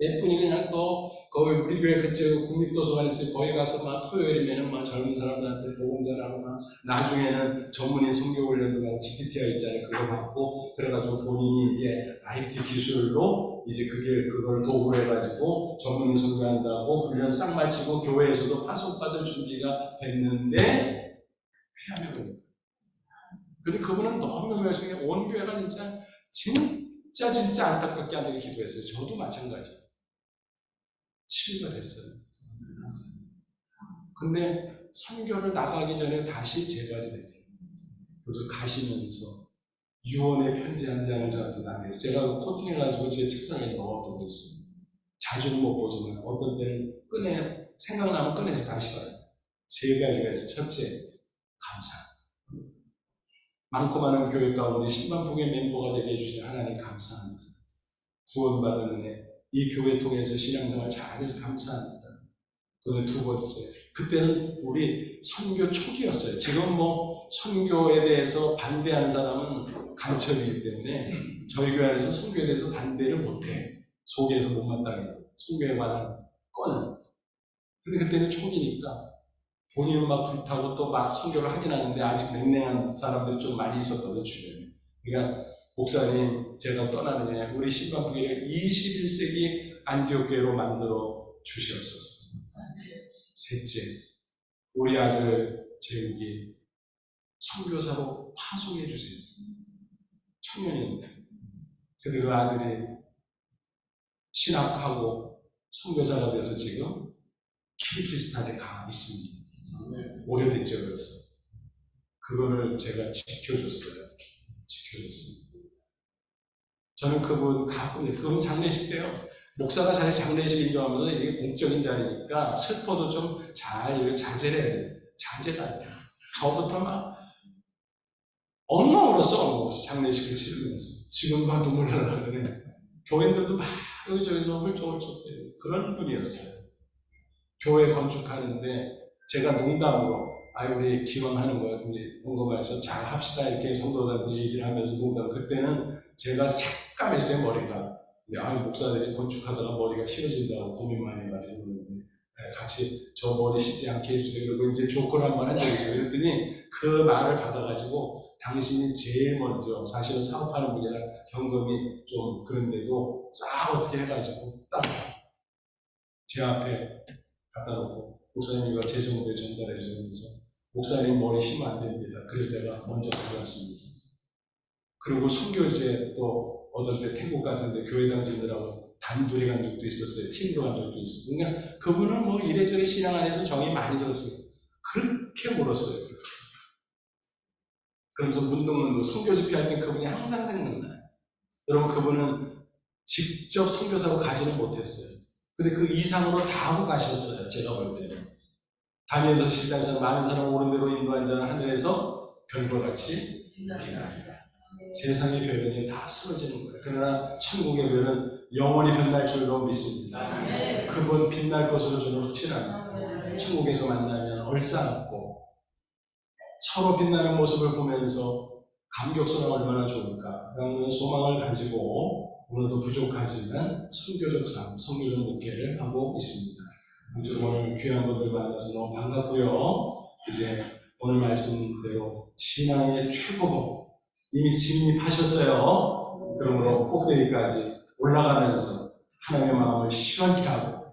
[SPEAKER 1] 몇 분이 그냥 또 거기 우리 교회 그쪽 국립도서관에 있어요. 거기 가서 막 토요일이면은 막 젊은 사람들한테 복음 전하고 막 나중에는 전문인 선교 훈련도 하고 GPT가 있잖아요. 그거 받고 그래가지고 본인이 이제 IT 기술로 이제 그걸 도구로 해가지고 전문인 선교한다고 훈련 싹 마치고 교회에서도 파송받을 준비가 됐는데 폐암이. 근데 그분은 너무 열심히 온 교회가 진짜 안타깝게 안 되게 기도했어요. 저도 마찬가지. 치유가 됐어요. 근데 선교를 나가기 전에 다시 재발이 돼요. 그래서 가시면서 유언의 편지 한 장을 저한테 나눠서 제가 코팅해가지고 제 책상에 넣어두고 있어요. 자주는 못 보지만 어떤 때는 생각나면 꺼내서 다시 봐요. 세 가지가 있어요. 첫째, 감사. 많고 많은 교회 가운데 신방폭의 멤버가 되게 해주신 하나님 감사합니다. 구원받은 은혜, 이 교회 통해서 신앙생활 잘해서 감사합니다. 그다음에 두 번째, 그때는 우리 선교 초기였어요. 지금 뭐 선교에 대해서 반대하는 사람은 간첩이기 때문에 저희 교회 안에서 선교에 대해서 반대를 못해. 속에서 못마땅해. 선교에 관한 거는. 근데 그때는 초기니까 본인은 막 불타고 또 막 선교를 하긴 하는데 아직 냉랭한 사람들이 좀 많이 있었거든, 주변에. 그러니까 목사님, 제가 떠나는 해 우리 신방교회를 21세기 안디옥교회로 만들어 주시옵소서. 셋째, 우리 아들 재욱이 선교사로 파송해 주세요. 청년인데. 근데 그 아들이 신학하고 선교사가 돼서 지금 키르기스탄에 가 있습니다. 오래됐죠, 그래서. 그거를 제가 지켜줬어요. 저는 그분 장례식 때요. 목사가 잘 장례식 인정하면서 이게 공적인 자리니까 슬퍼도 좀 잘 자제를 해야 돼요. 자제가 안 돼요. 저부터 막 엉엉 울었어, 장례식을 치르면서. 지금도 눈물 나려고 그래. 교인들도 막 여기저기서 훌쩍훌쩍 그런 분이었어요. 교회 건축하는데 제가 농담으로 우리 기왕하는 거, 우리 헌금해서 잘 합시다. 이렇게 성도들한테 얘기를 하면서 농담. 그때는 제가 새까맸어요, 머리가. 목사들이 건축하다가 머리가 휘어진다고 고민 많이 해가지고 같이 저 머리 쉬지 않게 해주세요. 그리고 이제 조커를 한번 한 적이 있어요. 그랬더니 그 말을 받아가지고 당신이 제일 먼저, 사실은 사업하는 분이라 현금이 좀 그런데도 싹 어떻게 해가지고 딱 제 앞에 갖다 놓고 목사님 이거 제 정도에 전달해 주면서 목사님 머리 힘 안 됩니다. 그래서 내가 먼저 가져왔습니다. 그리고 선교지에 또 어떤 때 태국 같은 데 교회 당진들하고 단둘이 간 적도 있었어요. 팀으로 간 적도 있었어요. 그러니까 그분은 뭐 이래저래 신앙 안에서 정이 많이 들었어요. 그렇게 물었어요. 그렇게. 그러면서 문동문도 선교 집회할 때 그분이 항상 생각나요. 여러분 그분은 직접 선교사로 가지는 못했어요. 근데 그 이상으로 다 하고 가셨어요. 제가 볼 때는. 다니엘서 실장에서 많은 사람 오른 대로 인도한 자는 하늘에서 별과 같이 빛납니다. 세상의 별은 다 쓰러지는 거예요. 그러나 천국의 별은 영원히 빛날 줄로 믿습니다. 그분 빛날 것으로 저는 확신합니다. 천국에서 만나면 얼싸안고 서로 빛나는 모습을 보면서 감격스러워 얼마나 좋을까. 그런 소망을 가지고 오늘도 부족하지만 선교적 삶, 선교적 목회를 하고 있습니다. 아무튼 오늘 귀한 분들 만나서 너무 반갑고요. 이제 오늘 말씀대로 신앙의 최고봉 이미 진입하셨어요. 그러므로 꼭대기까지 올라가면서 하나님의 마음을 시원케 하고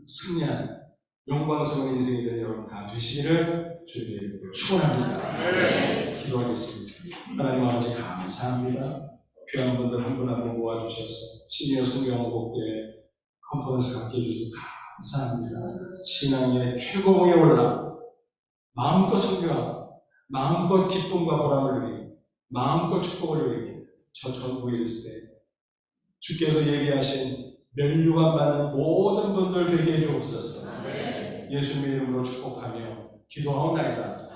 [SPEAKER 1] 승리하는 영광스러운 인생이 되는 여러분 다 되시기를 주님의 이름으로 축원합니다. 기도하겠습니다. 하나님 아버지 감사합니다. 귀한 분들 한 분 한 분 모아주셔서 시니어 성경학국대 컨퍼런스 갖게 해주셔서 감사합니다. 신앙의 최고봉에 올라 마음껏 성교하고 마음껏 기쁨과 보람을 누리고 마음껏 축복을 누리고 저 전국에 있을 때 주께서 예비하신 면류관 받는 모든 분들 되게 해주옵소서. 예수님의 이름으로 축복하며 기도하옵나이다.